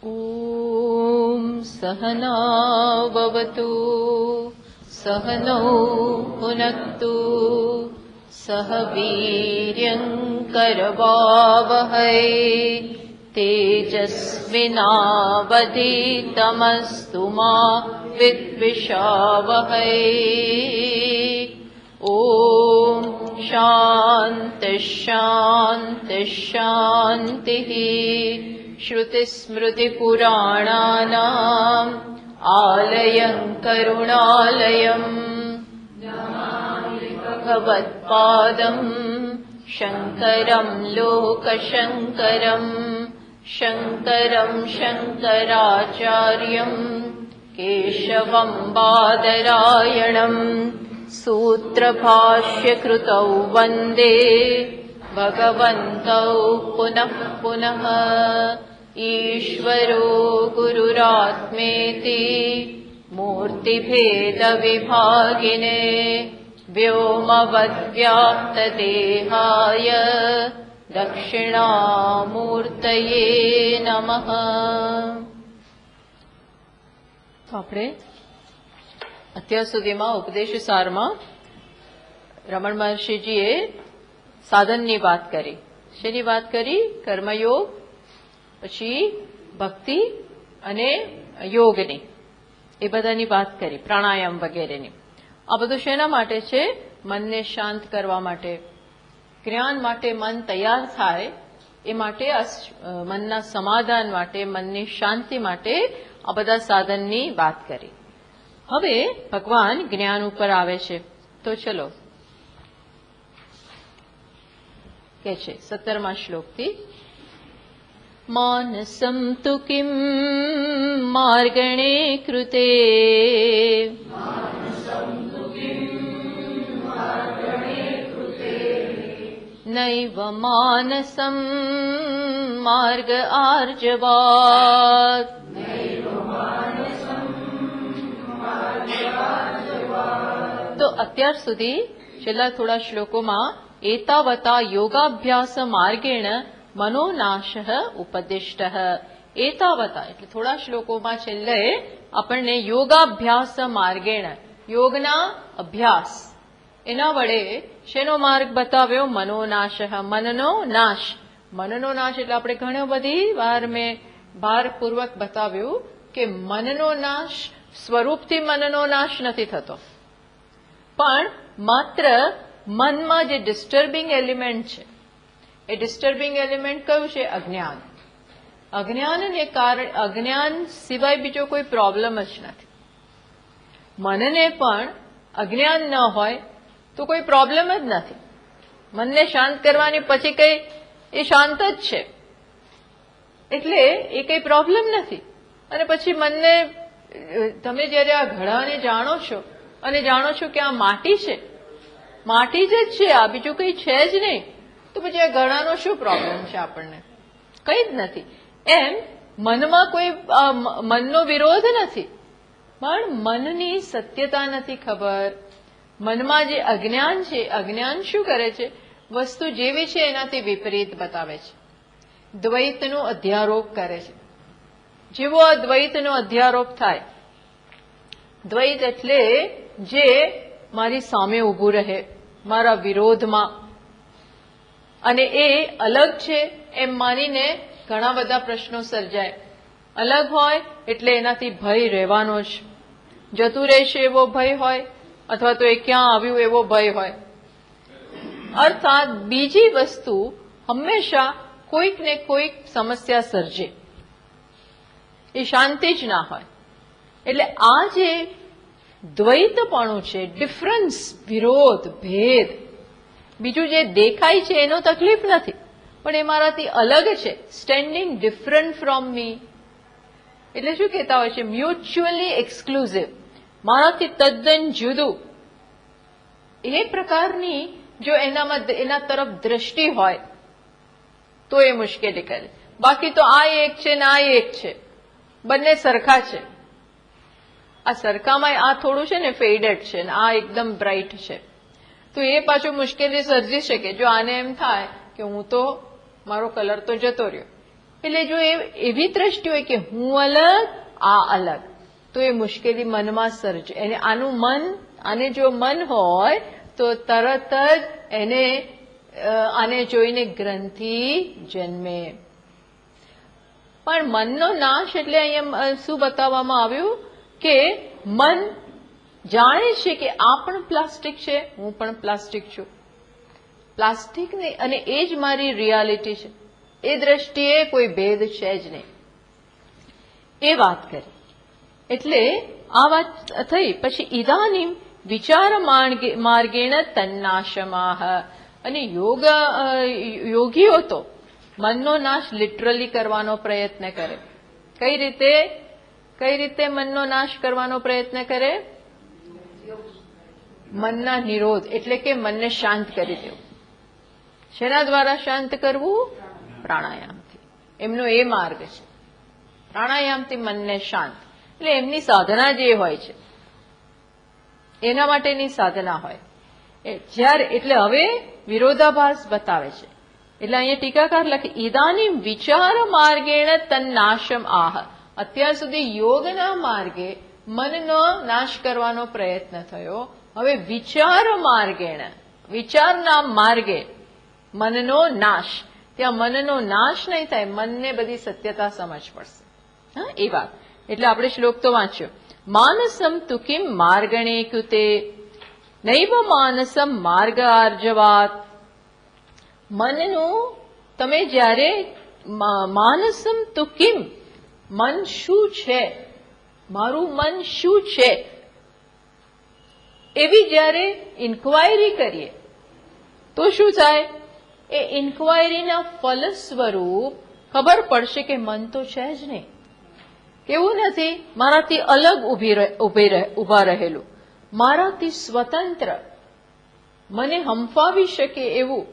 ॐ सहनाववतु सहनौ भुनक्तु सह वीर्यङ्करवावहै तेजस्विनावधीतमस्तु मा विद्विषावहै। ॐ शान्तिः शान्तिः शान्तिः। श्रुतिस्मृतिपुराणानाम् आलयं करुणालयम् भगवत्पादम् शङ्करं लोकशङ्करम् शङ्करं शङ्कराचार्यम् केशवं बादरायणम् सूत्रभाष्यकृतौ वन्दे भगवन्तौ पुनः पुनः। ईश्वरो गुरुरात्मेति मूर्तिभेदविभागिने व्योमवद्व्याप्तदेहाय दक्षिणामूर्तये नमः। તો આપણે અત્યાર સુધીમાં ઉપદેશ સારમાં રમણ મહર્ષિજીએ સાધનની વાત કરી. શેની વાત કરી? કર્મયોગ, પછી ભક્તિ અને યોગની, એ બધાની વાત કરી, પ્રાણાયામ વગેરેની. આ બધું શેના માટે છે? મનને શાંત કરવા માટે, જ્ઞાન માટે મન તૈયાર થાય એ માટે, મનના સમાધાન માટે, મનની શાંતિ માટે આ બધા સાધનની વાત કરી. હવે ભગવાન જ્ઞાન ઉપર આવે છે. તો ચલો કે છે 17મા શ્લોકથી, માનસં તુ કિમ માર્ગણે કૃતે નૈવ માનસં માર્ગ આર્જવાત. તો અત્યાર સુધી છેલ્લા થોડા શ્લોકોમાં એતાવતા યોગાભ્યાસ માર્ગેણ મનોનાશ ઉપદિષ્ટ. એતાવતા એટલે થોડા શ્લોકોમાં છેલ્લે આપણને યોગાભ્યાસ માર્ગેણ, યોગના અભ્યાસ એના વડે શેનો માર્ગ બતાવ્યો? મનોનાશ, મનનો નાશ. મનનો નાશ એટલે આપણે ઘણી બધી વાર મેં ભારપૂર્વક બતાવ્યું કે મનનો નાશ સ્વરૂપથી મનનો નાશ નથી થતો, પણ માત્ર મનમાં જે ડિસ્ટર્બિંગ એલિમેન્ટ છે, એ ડિસ્ટર્બિંગ એલિમેન્ટ કયું છે? અજ્ઞાન. અજ્ઞાનને કારણે, અજ્ઞાન સિવાય બીજો કોઈ પ્રોબ્લેમ જ નથી. મનને પણ અજ્ઞાન ન હોય તો કોઈ પ્રોબ્લેમ જ નથી. મનને શાંત કરવાની પછી કઈ એ શાંત જ છે, એટલે એ કઈ પ્રોબ્લેમ નથી. અને પછી મનને, તમે જયારે આ ઘડાને જાણો છો અને જાણો છો કે આ માટી છે, માટી જ છે, આ બીજું કઈ છે જ નહીં, તો પછી આ ઘડાનો શું પ્રોબ્લેમ છે? આપણને કઈ જ નથી. એમ મનમાં કોઈ મનનો વિરોધ નથી, પણ મનની સત્યતા નથી ખબર. મનમાં જે અજ્ઞાન છે, અજ્ઞાન શું કરે છે? વસ્તુ જેવી છે એનાથી વિપરીત બતાવે છે, દ્વૈતનો અધ્યારોપ કરે છે. જેવો આ દ્વૈતનો અધ્યારોપ થાય, દ્વૈત એટલે જે મારી સામે ઊભું રહે, મારા વિરોધમાં, અને એ અલગ છે એમ માનીને ઘણા બધા પ્રશ્નો સર્જાય. અલગ હોય એટલે એનાથી ભય રહેવાનો જ, જતું રહેશે એવો ભય હોય, અથવા તો એ ક્યાં આવ્યું એવો ભય હોય. અર્થાત બીજી વસ્તુ હંમેશા કોઈક ને કોઈક સમસ્યા સર્જે, એ શાંતિ જ ના હોય. એટલે આ જે દ્વૈતપણું છે, ડિફરન્સ, વિરોધ, ભેદ, બીજું જે દેખાય છે એનો તકલીફ નથી, પણ એ મારાથી અલગ છે, સ્ટેન્ડિંગ ડિફરન્ટ ફ્રોમ મી. એટલે શું કહેતા હોય છે? મ્યુચ્યુઅલી એક્સક્લુઝિવ, મારાથી તદ્દન જુદું. એ પ્રકારની જો એના તરફ દ્રષ્ટિ હોય તો એ મુશ્કેલી કરે. બાકી તો આ એક છે ને આ એક છે, બંને સરખા છે. આ સરખામાં આ થોડું છે ને ફેડેડ છે ને આ એકદમ બ્રાઇટ છે, તો એ પાછું મુશ્કેલી સર્જી શકે. જો આને એમ થાય કે હું તો, મારો કલર તો જતો રહ્યો, એટલે જો એવી દ્રષ્ટિ હોય કે હું અલગ, આ અલગ, તો એ મુશ્કેલી મનમાં સર્જ. એને આનું મન, આને જો મન હોય તો તરત જ એને આને જોઈને ગ્રંથિ જન્મે. પણ મનનો નાશ એટલે અહીંયા શું બતાવવામાં આવ્યું કે મન જાણે છે કે આ પણ પ્લાસ્ટિક છે, હું પણ પ્લાસ્ટિક છું, પ્લાસ્ટિક નહીં, અને એ જ મારી રિયાલિટી છે, એ દ્રષ્ટિએ કોઈ ભેદ છે જ નહીં, એ વાત કરી. એટલે આ વાત થઈ. પછી ઇદાનીમ વિચાર માર્ગેણ તન્નાશમાહ. અને યોગીઓ તો મનનો નાશ લિટરલી કરવાનો પ્રયત્ન કરે. કઈ રીતે મનનો નાશ કરવાનો પ્રયત્ન કરે? મનના નિરોધ, એટલે કે મનને શાંત કરી દેવું. શેના દ્વારા શાંત કરવું? પ્રાણાયામથી. એમનો એ માર્ગ છે, પ્રાણાયામથી મનને શાંત. એટલે એમની સાધના જે હોય છે એના માટેની સાધના હોય. જ્યારે એટલે હવે વિરોધાભાસ બતાવે છે. એટલે અહીંયા ટીકાકાર લખે ઇદાનીમ વિચાર માર્ગેણ તન્નાશમ આહ. અત્યાર સુધી યોગના માર્ગે મનનો નાશ કરવાનો પ્રયત્ન થયો. હવે વિચાર માર્ગેણ, વિચારના માર્ગે મનનો નાશ. ત્યાં મનનો નાશ નહીં થાય, મનને બધી સત્યતા સમજ પડશે. હા, એ વાત. એટલે આપણે શ્લોક તો વાંચ્યો. માનસમ તુ કિમ માર્ગણે કૃતે નૈવ માનસમ માર્ગ આર્જવાત. મનનું તમે જ્યારે માનસમ તુ કિમ, મન શું છે, મારું મન શું છે, એવી જ્યારે ઇન્ક્વાયરી કરીએ તો શું થાય? એ ઇન્ક્વાયરીના ફલ સ્વરૂપ ખબર પડશે કે મન તો છે જ નહીં. એવું નથી મારાથી અલગ ઉભા રહેલું, મારાથી સ્વતંત્ર, મને હંફાવી શકે એવું.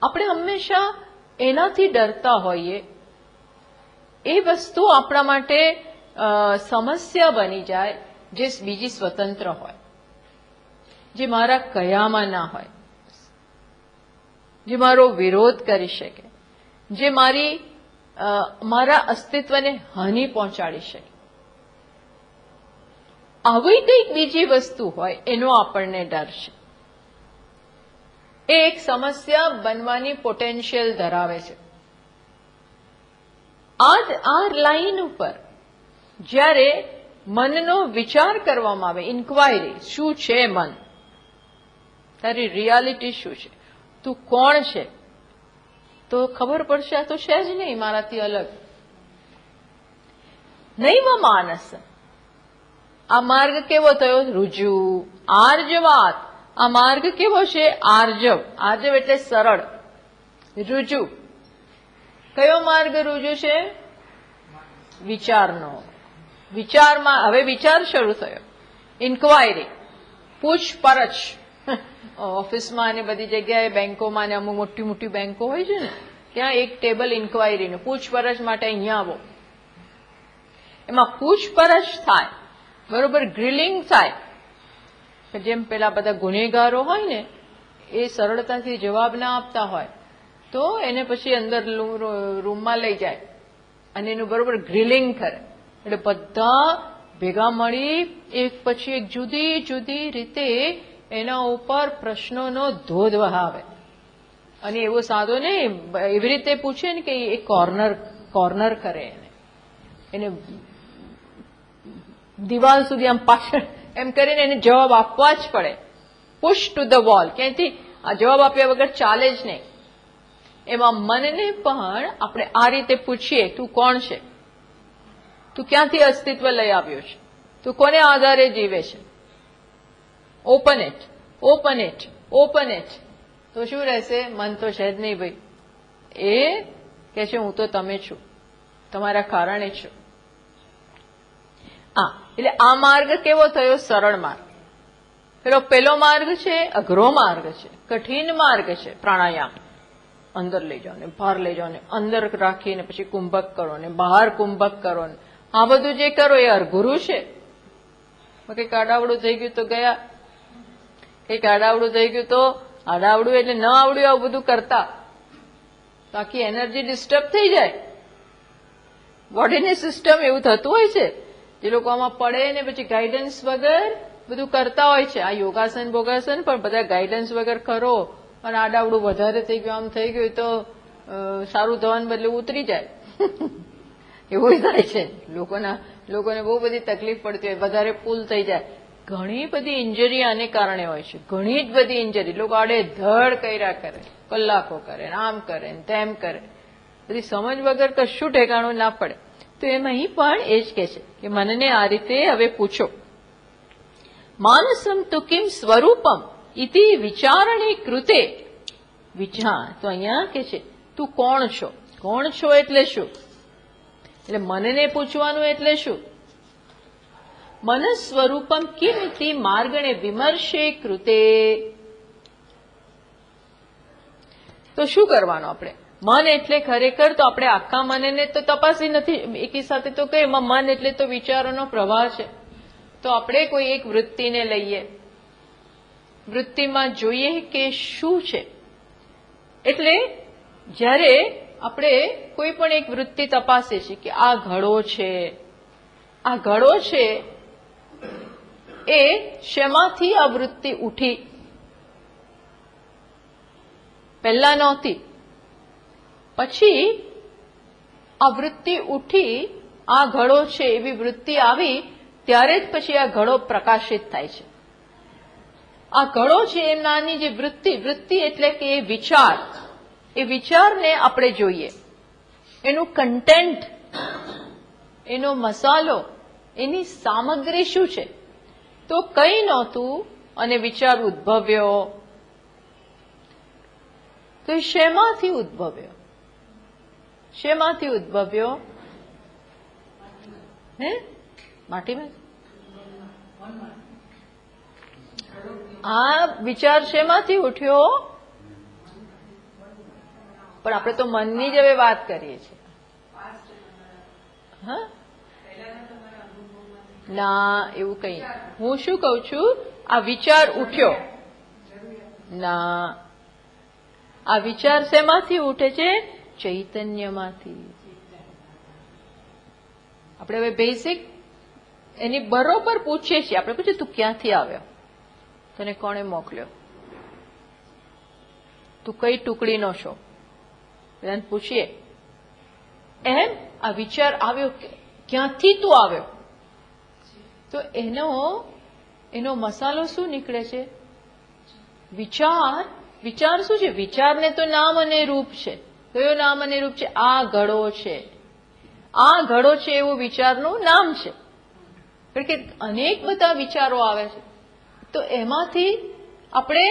આપણે હંમેશા એનાથી ડરતા હોઈએ. એ વસ્તુ આપણા માટે સમસ્યા બની જાય જે બીજી સ્વતંત્ર હોય, જે મારા કયામાં ના હોય, જે મારો વિરોધ કરી શકે, જે મારા અસ્તિત્વને હાનિ પહોંચાડી શકે. આવી કંઈક બીજી વસ્તુ હોય એનો આપણને ડર છે. એ એક સમસ્યા બનવાની પોટેન્શિયલ ધરાવે છે. આ લાઈન ઉપર જ્યારે મનનો વિચાર કરવામાં આવે, ઇન્ક્વાયરી, શું છે મન, તારી રિયાલિટી શું છે, તું કોણ છે, તો ખબર પડશે આ તો છે જ નહીં મારાથી અલગ. નૈવ માનસ. આ માર્ગ કેવો થયો? રુજુ. આર્જવાત. આ માર્ગ કેવો છે? આર્જવ. આર્જવ એટલે સરળ. રુજુ. કયો માર્ગ રુજુ છે? વિચારનો. વિચારમાં હવે વિચાર શરૂ થયો. ઇન્ક્વાયરી, પૂછપરછ. ઓફિસમાં અને બધી જગ્યાએ, બેંકોમાં ને અમુક મોટી મોટી બેંકો હોય છે ને, ત્યાં એક ટેબલ ઇન્ક્વાયરીનું, પૂછપરછ માટે અહીંયા આવો. એમાં પૂછપરછ થાય, બરોબર, ગ્રીલિંગ થાય. જેમ પેલા બધા ગુનેગારો હોય ને, એ સરળતાથી જવાબ ના આપતા હોય તો એને પછી અંદર રૂમમાં લઈ જાય અને એનું બરોબર ગ્રીલિંગ કરે. એટલે બધા ભેગા મળી એક પછી એક જુદી જુદી રીતે એના ઉપર પ્રશ્નોનો ધોધ વહાવે. અને એવો સાદો ને એવી રીતે પૂછે ને કે એ કોર્નર કરે એને દિવાલ સુધી આમ પાછળ એમ કરીને એને જવાબ આપવા જ પડે. Push to the wall. ક્યાંયથી આ જવાબ આપ્યા વગર ચાલે જ નહીં. એમાં મનને પણ આપણે આ રીતે પૂછીએ, તું કોણ છે, તું ક્યાંથી અસ્તિત્વ લઈ આવ્યો છે, તું કોને આધારે જીવે છે, open it, open it, open it. તો શું રહેશે? મન તો છે જ નહીં ભાઈ. એ કે છે હું તો તમે છું, તમારા કારણે છું. એટલે આ માર્ગ કેવો થયો? સરળ માર્ગ. પેલો માર્ગ છે અઘરો માર્ગ છે, કઠિન માર્ગ છે પ્રાણાયામ. અંદર લઈ જાઓ ને બહાર લઈ જાઓ ને અંદર રાખીને પછી કુંભક કરો ને બહાર કુંભક કરો ને આ બધું જે કરો એ અઘરું છે. કંઈક આડાવડું થઈ ગયું તો ગયા, કંઈક આડાવડું થઈ ગયું તો આડાવડું એટલે ન આવડ્યું આવું બધું કરતા તો આખી એનર્જી ડિસ્ટર્બ થઈ જાય. બોડીની સિસ્ટમ એવું થતું હોય છે. જે લોકો આમાં પડે ને પછી ગાઈડન્સ વગર બધું કરતા હોય છે. આ યોગાસન બોગાસન પણ બધા ગાઈડન્સ વગર કરો અને આડાવડું વધારે થઈ ગયું આમ થઈ ગયું તો સારું થવાને બદલે ઉતરી જાય. એવું થાય છે. લોકોને બહુ બધી તકલીફ પડતી હોય, વધારે પુલ થઈ જાય. ઘણી બધી ઇન્જરી આને કારણે હોય છે. ઘણી જ બધી ઇન્જરી. લોકો આડે ધડ કર્યા કરે, કલાકો કરે, આમ કરે તેમ કરે, બધી સમજ વગર કશું ઠેકાણું ના પડે. તો એમાં અહીં પણ એ જ કે છે કે મનને આ રીતે હવે પૂછો. માનસમ તુ કિમ સ્વરૂપમ ઇતિ વિચારણે કૃતે. વિચાર તો અહીંયા કે છે તું કોણ છો. કોણ છો એટલે શું? એટલે મનને પૂછવાનું એટલે શું? મન સ્વરૂપમ કિમ ઇતિ માર્ગણે વિમર્શે કૃતે. તો શું કરવાનું આપણે? મન એટલે ખરેખર તો આપણે આખા મનને તો તપાસી નથી. એકી સાથે તો કે એમાં મન એટલે તો વિચારોનો પ્રવાહ છે. તો આપણે કોઈ એક વૃત્તિને લઈએ, વૃત્તિમાં જોઈએ કે શું છે. એટલે જ્યારે આપણે કોઈ પણ એક વૃત્તિ તપાસીએ છીએ કે આ ઘડો છે, આ ઘડો છે એ શેમાંથી આ વૃત્તિ ઉઠી? પહેલા નહોતી, પછી આ વૃત્તિ ઉઠી, આ ઘડો છે એવી વૃત્તિ આવી ત્યારે જ પછી આ ઘડો પ્રકાશિત થાય છે. આ ઘડો છે એમ નાની જે વૃત્તિ એટલે કે એ વિચાર, એ વિચારને આપણે જોઈએ, એનું કન્ટેન્ટ, એનો મસાલો, એની સામગ્રી શું છે. તો કંઈ નહોતું અને વિચાર ઉદ્ભવ્યો. તો એ શેમાંથી ઉદ્ભવ્યો? શેમાંથી ઉદ્ભવ્યો? હે? માટીમાં? આ વિચાર શેમાંથી ઉઠ્યો? પણ આપણે તો મનની જ હવે વાત કરીએ છીએ. હા, ના એવું કઈ. હું શું કઉ છું? આ વિચાર ઉઠ્યો. ના, આ વિચાર શેમાંથી ઉઠે છે? ચૈતન્યમાંથી. આપણે હવે બેઝિક એની બરોબર પૂછીએ છીએ. આપણે પૂછીએ તું ક્યાંથી આવ્યો? તને કોણે મોકલ્યો? તું કઈ ટુકડીનો છો? એને પૂછીએ. એમ આ વિચાર આવ્યો, ક્યાંથી તું આવ્યો? તો એનો મસાલો શું નીકળે છે? વિચાર. વિચાર શું છે? વિચારને તો નામ અને રૂપ છે. કયો નામ અને રૂપ છે? આ ઘડો છે. આ ઘડો છે એવું વિચારનું નામ છે. કારણ કે અનેક બધા વિચારો આવે છે. તો એમાંથી આપણે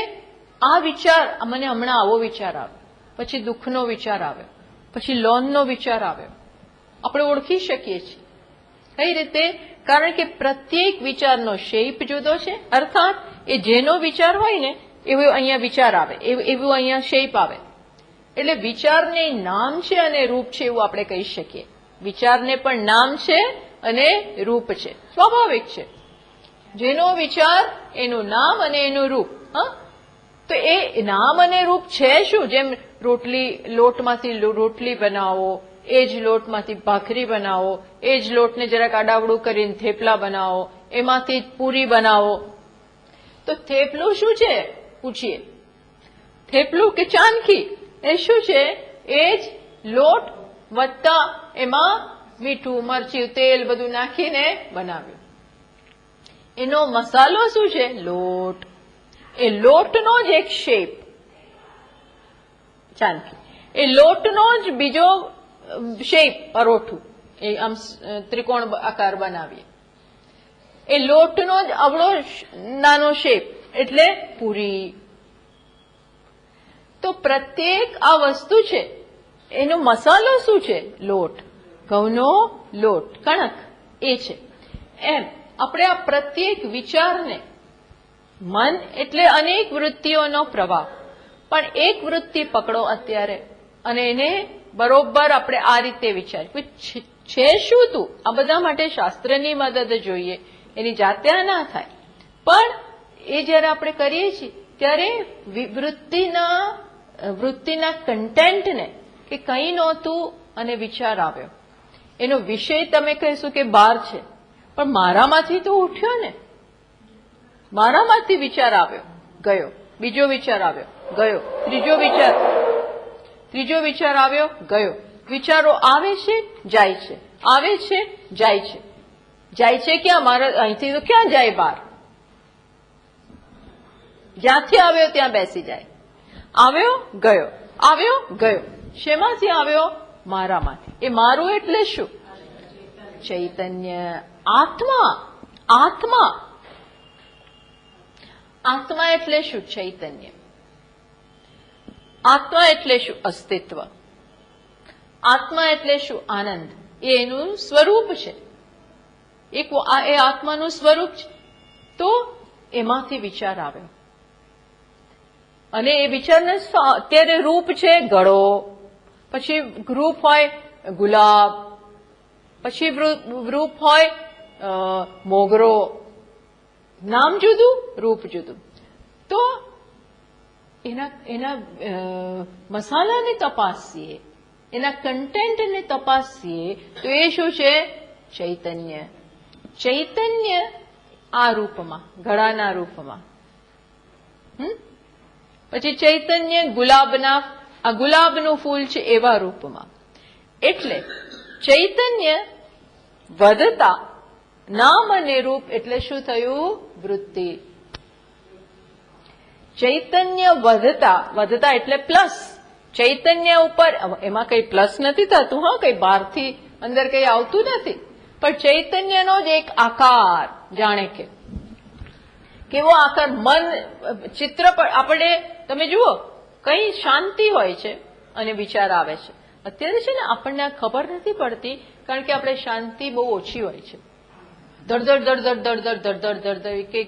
આ વિચાર, મને હમણાં આવો વિચાર આવે, પછી દુઃખનો વિચાર આવે, પછી લોનનો વિચાર આવ્યો, આપણે ઓળખી શકીએ છીએ. કઈ રીતે? કારણ કે પ્રત્યેક વિચારનો શેપ જુદો છે. અર્થાત એ જેનો વિચાર હોય ને એવો અહીંયા વિચાર આવે, એવું અહીંયા શેપ આવે. એટલે વિચારને નામ છે અને રૂપ છે એવું આપણે કહી શકીએ. વિચારને પણ નામ છે અને રૂપ છે. સ્વાભાવિક છે. જેનો વિચાર એનું નામ અને એનું રૂપ. હા, તો એ નામ અને રૂપ છે શું? જેમ લોટમાંથી રોટલી બનાવો, એ જ લોટમાંથી ભાખરી બનાવો, એ જ લોટને જરાક આડાવડું કરીને થેપલા બનાવો, એમાંથી પૂરી બનાવો. તો થેપલું શું છે? પૂછીએ. થેપલું કે ચાનખી એ શું છે? એ જ લોટ વત્તા એમાં મીઠું, મરચું, તેલ બધું નાખીને બનાવ્યું. એનો મસાલો શું છે? લોટ. એ લોટનો જ એક શેપ ચાનખી. એ લોટનો જ બીજો શેપ પરોઠું, એ આમ ત્રિકોણ આકાર બનાવીએ. એ લોટનો જ અવળો નાનો શેપ એટલે પૂરી. તો પ્રત્યેક આ વસ્તુ છે એનો મસાલો શું છે? લોટ. ઘઉંનો લોટ, કણક એ છે. એમ આપણે આ પ્રત્યેક વિચારને, મન એટલે અનેક વૃત્તિઓનો પ્રવાહ, પણ એક વૃત્તિ પકડો અત્યારે અને એને બરોબર આપણે આ રીતે વિચારીએ છે શું તું? આ બધા માટે શાસ્ત્રની મદદ જોઈએ. એની જાતે ના થાય. પણ એ જયારે આપણે કરીએ છીએ ત્યારે વૃત્તિના કન્ટેન્ટને, કે કે કંઈ નહોતું અને વિચાર આવ્યો. એનો વિષય તમે કહેશો કે બહાર છે, પણ મારામાંથી તો ઉઠ્યો ને. મારામાંથી વિચાર આવ્યો, ગયો. બીજો વિચાર આવ્યો, ગયો. ત્રીજો વિચાર આવ્યો, ગયો. વિચારો આવે છે, જાય છે, આવે છે, જાય છે. જાય છે ક્યાં? મારા અહીંથી તો ક્યાં જાય? બહાર. જ્યાંથી આવ્યો ત્યાં બેસી જાય. આવ્યો, ગયો, આવ્યો, ગયો. શેમાંથી આવ્યો? મારામાંથી. એ મારું એટલે શું? ચૈતન્ય, આત્મા. આત્મા આત્મા એટલે શું? ચૈતન્ય. આત્મા એટલે શું? અસ્તિત્વ. આત્મા એટલે શું? આનંદ. એ એનું સ્વરૂપ છે. એ આત્માનું સ્વરૂપ છે. તો એમાંથી વિચાર આવ્યો અને એ વિચારને અત્યારે રૂપ છે ગળો, પછી રૂપ હોય ગુલાબ, પછી રૂપ હોય મોગરો. નામ જુદું, રૂપ જુદું. તો એના મસાલાને તપાસીએ, એના કન્ટેન્ટને તપાસીએ તો એ શું છે? ચૈતન્ય. ચૈતન્ય આ રૂપમાં, ગળાના રૂપમાં. પછી ચૈતન્ય ગુલાબના, આ ગુલાબનું ફૂલ છે એવા રૂપમાં. એટલે ચૈતન્ય વધતા નામ અને રૂપ એટલે શું થયું? વૃત્તિ. ચૈતન્ય વધતા એટલે પ્લસ. ચૈતન્ય ઉપર એમાં કઈ પ્લસ નથી થતું, હા, કઈ બહારથી અંદર કઈ આવતું નથી, પણ ચૈતન્યનો જ એક આકાર, જાણે કે કેવો આકાર? મન ચિત્ર પર આપણે તમે જુઓ, કઈ શાંતિ હોય છે અને વિચાર આવે છે. અત્યારે છે ને આપણને આ ખબર નથી પડતી, કારણ કે આપણે શાંતિ બહુ ઓછી હોય છે. ધડ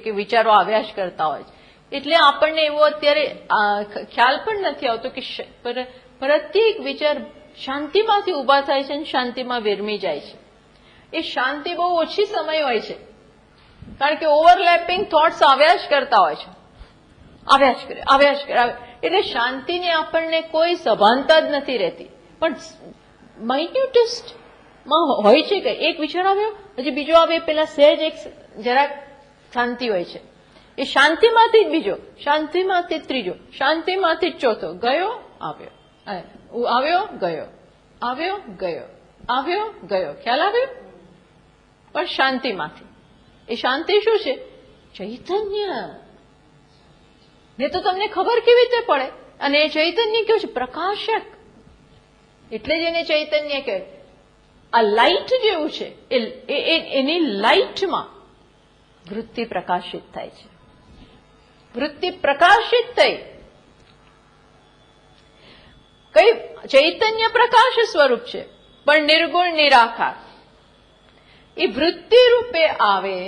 કે વિચારો આવ્યા જ કરતા હોય છે. એટલે આપણને એવો અત્યારે ખ્યાલ પણ નથી આવતો કે પ્રત્યેક વિચાર શાંતિમાંથી ઉભા થાય છે અને શાંતિમાં વિરમી જાય છે. એ શાંતિ બહુ ઓછી સમય હોય છે, કારણ કે ઓવરલેપિંગ થોટ્સ આવ્યા જ કરતા હોય છે. આવ્યા જ કરે. એટલે શાંતિની આપણને કોઈ સભાનતા જ નથી રહેતી. પણ માઇન્યુટેસ્ટ માં હોય છે કે એક વિચાર આવ્યો, હજી બીજો આવે, પેલા સહેજ એક જરાક શાંતિ હોય છે. એ શાંતિમાંથી જ બીજો, શાંતિમાંથી ત્રીજો, શાંતિમાંથી જ ચોથો, ગયો, આવ્યો, આવ્યો, ગયો, આવ્યો, ગયો, આવ્યો, ગયો. ખ્યાલ આવ્યો? પણ શાંતિમાંથી. એ શાંતિ શું છે? ચૈતન્ય. ને તો તમને ખબર કેવી રીતે પડે? અને એ ચૈતન્ય કેવું છે? પ્રકાશક. એટલે જ એને ચૈતન્ય કહેવાય. આ લાઇટ જેવું છે. એની લાઇટમાં વૃત્તિ પ્રકાશિત થાય છે. વૃત્તિ પ્રકાશિત થઈ કઈ? ચૈતન્ય પ્રકાશ સ્વરૂપ છે, પણ નિર્ગુણ નિરાકાર. એ વૃત્તિ રૂપે આવે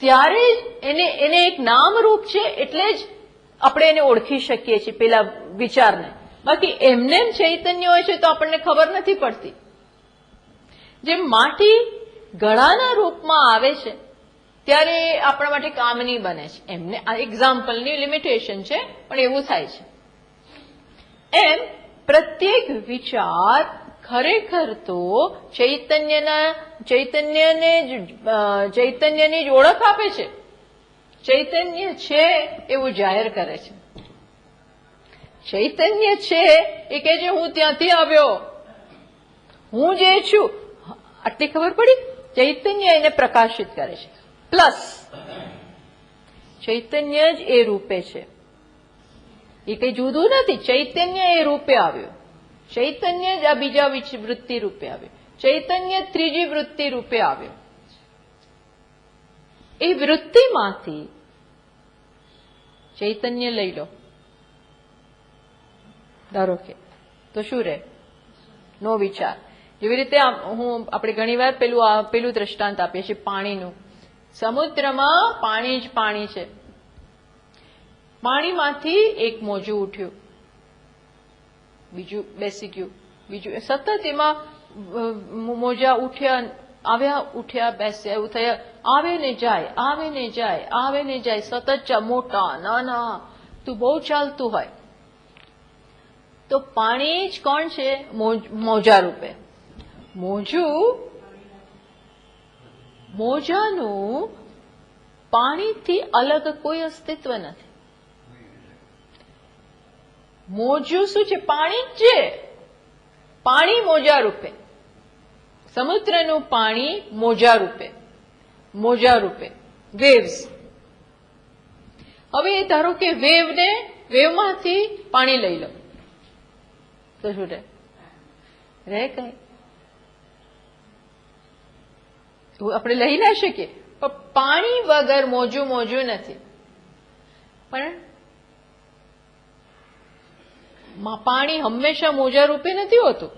ત્યારે જ એને એક નામ રૂપ છે, એટલે જ આપણે એને ઓળખી શકીએ છીએ પેલા વિચારને. બાકી એમને ચૈતન્ય હોય છે તો આપણને ખબર નથી પડતી. જેમ માટી ગળાના રૂપમાં આવે છે ત્યારે આપણા માટે કામની બને છે. એમને આ એક્ઝામ્પલની લિમિટેશન છે, પણ એવું થાય છે. એમ પ્રત્યેક વિચાર ખરેખર તો ચૈતન્યની જ ઓળખ આપે છે. ચૈતન્ય છે એવું જાહેર કરે છે. ચૈતન્ય છે એ કહે છે હું ત્યાંથી આવ્યો, હું જે છું. આટલી ખબર પડી? ચૈતન્ય એને પ્રકાશિત કરે છે. પ્લસ ચૈતન્ય જ એ રૂપે છે, એ કઈ જુદું નથી. ચૈતન્ય એ રૂપે આવ્યો, ચૈતન્ય જ આ બીજા વૃત્તિ રૂપે આવ્યો, ચૈતન્ય ત્રીજી વૃત્તિ રૂપે આવ્યો. એ વૃત્તિમાંથી ચૈતન્ય લઈ લો ધારો કે, તો શું રહે? નો વિચાર. જેવી રીતે આપણે ઘણી વાર પેલું દ્રષ્ટાંત આપીએ છીએ પાણીનું. સમુદ્રમાં પાણી જ પાણી છે. પાણીમાંથી એક મોજું ઉઠ્યું, બીજું બેસી ગયું, બીજું, સતત એમાં મોજા ઉઠ્યા, આવ્યા, ઉઠ્યા, બેસ્યા, એવું થયા. આવે ને જાય, આવે ને જાય, આવે ને જાય. સતત મોટા નાના તું બહુ ચાલતું હોય. તો પાણી જ કોણ છે? મોજા રૂપે. મોજાનું પાણીથી અલગ કોઈ અસ્તિત્વ નથી. મોજું શું છે? પાણી જ છે. પાણી મોજા રૂપે, સમુદ્રનું પાણી મોજા રૂપે, વેવ્સ. હવે ધારો કે વેવમાંથી પાણી લઈ લો તો શું રહે? કઈ આપણે લઈ ના શકીએ. પણ પાણી વગર મોજું નથી. પણ પાણી હંમેશા મોજા રૂપે નથી હોતું.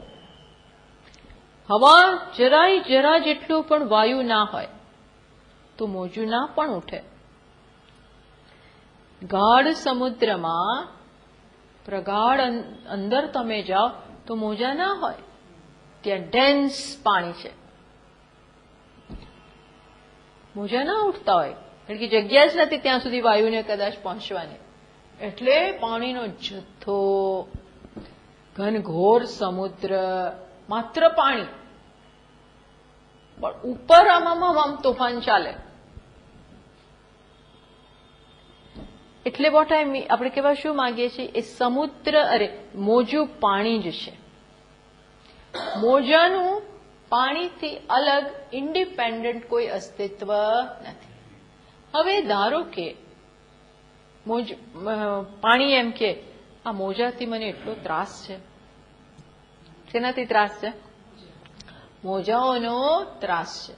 હવા જરા જેટલું પણ વાયુ ના હોય તો મોજું ના પણ ઉઠે. ગાઢ સમુદ્રમાં પ્રગાઢ અંદર તમે જાઓ તો મોજા ના હોય. ત્યાં ડેન્સ પાણી છે, મોજા ના ઉઠતા હોય, કારણ કે જગ્યા જ નથી ત્યાં સુધી વાયુને કદાચ પહોંચવાની. એટલે પાણીનો જથ્થો, ઘનઘોર સમુદ્ર, માત્ર પાણી, પણ ઉપર આમ તોફાન ચાલે. એટલે વોટ આપણે કહેવા શું માંગીએ છીએ? એ સમુદ્ર, મોજું પાણી જ છે. મોજાનું પાણીથી અલગ ઇન્ડિપેન્ડન્ટ કોઈ અસ્તિત્વ નથી. હવે ધારો કે પાણી એમ કે આ મોજાથી મને એટલો ત્રાસ છે. શેનાથી ત્રાસ છે? મોજાઓનો ત્રાસ છે.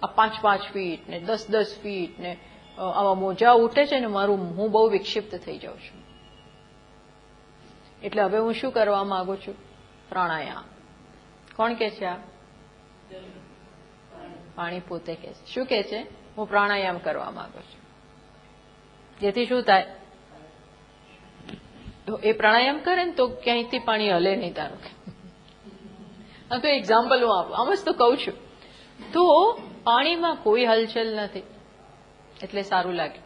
આ 5-5 ફીટ ને 10-10 ફીટ ને આવા મોજા ઉઠે છે ને હું બહુ વિક્ષિપ્ત થઈ જાઉં છું. એટલે હવે હું શું કરવા માંગુ છું? પ્રાણાયામ. કોણ કે છે? આ પાણી પોતે કે છે. શું કે છે? હું પ્રાણાયામ કરવા માંગુ છું. જેથી શું થાય? તો એ પ્રાણાયામ કરે ને તો ક્યાંયથી પાણી હલે નહીં. તારો આ તો એક્ઝામ્પલ હું આપું, આમ જ તો કહું છું. તો પાણીમાં કોઈ હલચલ નથી એટલે સારું લાગે.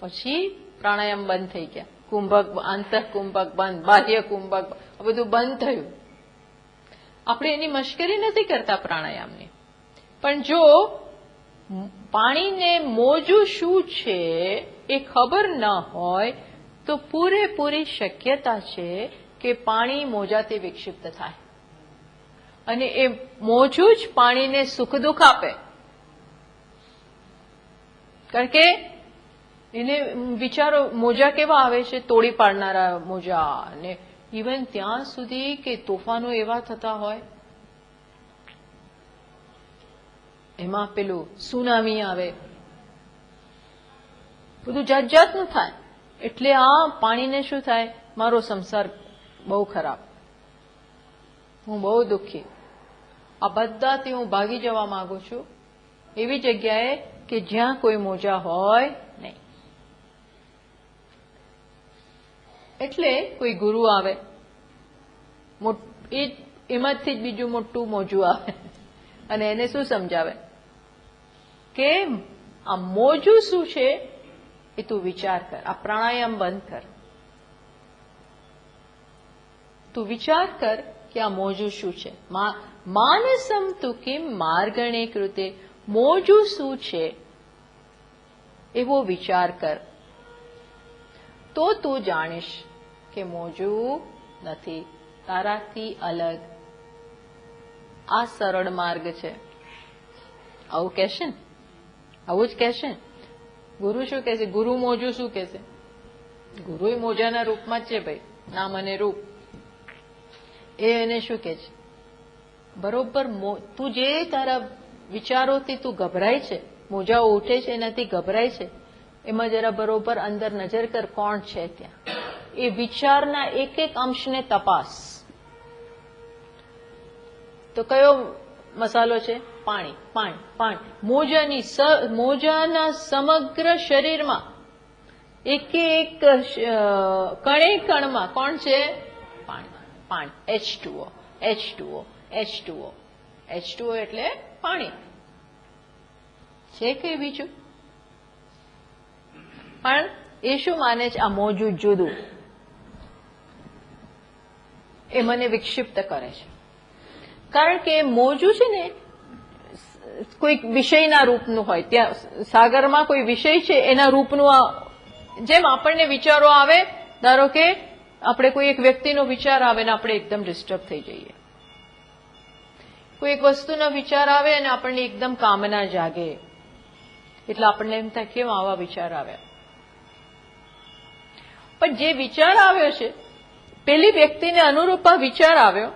પછી પ્રાણાયામ બંધ થઈ ગયા. કુંભક, આંતર કુંભક બંધ, બાહ્ય કુંભક, આ બધું બંધ થયું. આપણે એની મશ્કરી નથી કરતા પ્રાણાયામની. પણ જો પાણીને મોજું શું છે એ ખબર ન હોય તો પૂરેપૂરી શક્યતા છે કે પાણી મોજાથી વિક્ષિપ્ત થાય. અને એ મોજું જ પાણીને સુખ દુઃખ આપે. કારણ કે એને વિચારો, મોજા કેવા આવે છે? તોડી પાડનારા મોજા. અને ઇવન ત્યાં સુધી કે તોફાનો એવા થતા હોય, એમાં પેલું સુનામી આવે, બધું જાતનું થાય. એટલે આ પાણીને શું થાય? મારો સંસાર બહુ ખરાબ, હું બહુ દુઃખી, આ બધાથી હું ભાગી જવા માંગુ છું એવી જગ્યાએ કે જ્યાં કોઈ મોજા હોય નહીં. એટલે કોઈ ગુરુ આવે, એમાંથી જ બીજું મોટું મોજું આવે અને એને શું સમજાવે કે આ મોજું શું છે એ તું વિચાર કર. આ પ્રાણાયામ બંધ કર, તું વિચાર કર કે આ મોજું શું છે. માનસમ તુ કિમ માર્ગણે કૃતે. મોજું શું છે એવો વિચાર કર, તો તું જાણીશ કે મોજું નથી, તારાથી અલગ. આ સરળ માર્ગ છે. આવું કહેશે ને, આવું જ કહેશે. ગુરુ શું કહે છે? ગુરુ મોજું શું કહે છે? ગુરુ મોજાના રૂપમાં જ છે ભાઈ, નામ અને રૂપ. એને શું કે છે? બરોબર તું જે તારા વિચારોથી તું ગભરાય છે, મોજાઓ ઉઠે છે એનાથી ગભરાય છે, એમાં જરા બરોબર અંદર નજર કર કોણ છે ત્યાં. એ વિચારના એક એક અંશને તપાસ. તો કયો મસાલો છે? પાણી. પાણી પાણી મોજાના સમગ્ર શરીરમાં એક કણે કણમાં કોણ છે? પાણી. પાણી. H2O. H2O. H2O. H2O એટલે પાણી છે કે બીજું? પણ એ શું માને છે? આ મોજું જુદું. એ મને વિક્ષિપ્ત કરે છે. કારણ કે મોજું છે ને કોઈ વિષયના રૂપનું હોય, ત્યાં સાગરમાં કોઈ વિષય છે એના રૂપનું, જેમ આપણને વિચારો આવે, ધારો કે આપણે કોઈ એક વ્યક્તિનો વિચાર આવે ને આપણે એકદમ ડિસ્ટર્બ થઈ જઈએ, કોઈ એક વસ્તુનો વિચાર આવે અને આપણને એકદમ કામના જાગે, એટલે આપણને એમ થાય કેમ આવા વિચાર આવ્યા. પણ જે વિચાર આવ્યો છે પેલી વ્યક્તિને અનુરૂપ આ વિચાર આવ્યો,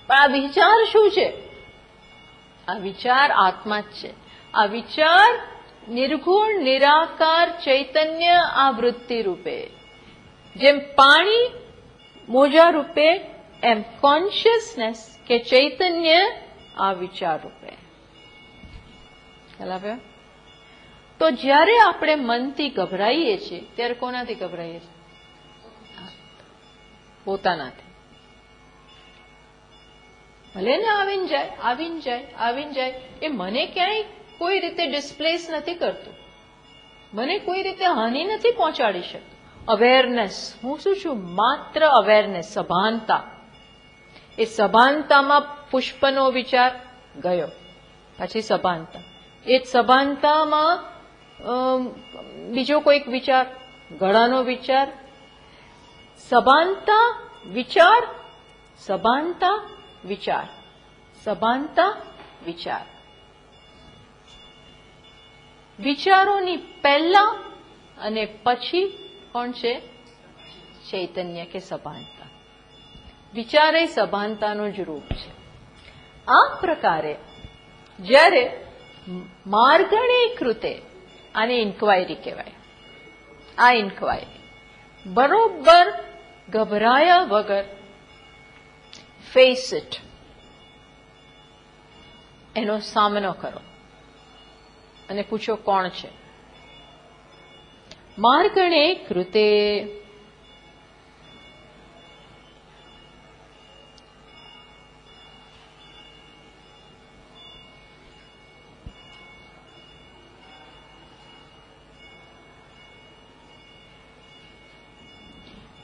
પણ આ વિચાર શું છે? આ વિચાર આત્મા જ છે. આ વિચાર નિર્ગુણ નિરાકાર ચૈતન્ય આ વૃત્તિ રૂપે, જેમ પાણી મોજા રૂપે, એમ કોન્શિયસનેસ કે ચૈતન્ય આ વિચાર રૂપે. ખ્યાલ આવ્યો? તો જ્યારે આપણે મનથી ગભરાઈએ છીએ ત્યારે કોનાથી ગભરાઈએ છીએ? પોતાનાથી. ભલે ને આવીને જાય, આવીને જાય, આવીને જાય, એ મને ક્યાંય કોઈ રીતે ડિસ્પ્લેસ નથી કરતું, મને કોઈ રીતે હાનિ નથી પહોંચાડી શકતું. અવેરનેસ, હું શું છું? માત્ર અવેરનેસ, સભાનતા. એ સભાનતામાં પુષ્પનો વિચાર ગયો, પછી સભાનતા. એ સભાનતામાં બીજો કોઈક વિચાર, ગળાનો વિચાર, સભાનતા વિચાર, સભાનતા વિચાર, સભાનતા વિચાર. વિચારોની પહેલા અને પછી કોણ છે? ચૈતન્ય કે સભાનતા. વિચાર એ સભાનતાનું જ રૂપ છે. આ પ્રકારે જ્યારે માર્ગણે કૃતે, આને ઇન્ક્વાયરી કહેવાય, આ ઇન્ક્વાયરી બરોબર ગભરાયા વગર ફેસ ઇટ, એનો સામનો કરો અને પૂછો કોણ છે. માર્ગણે કૃતે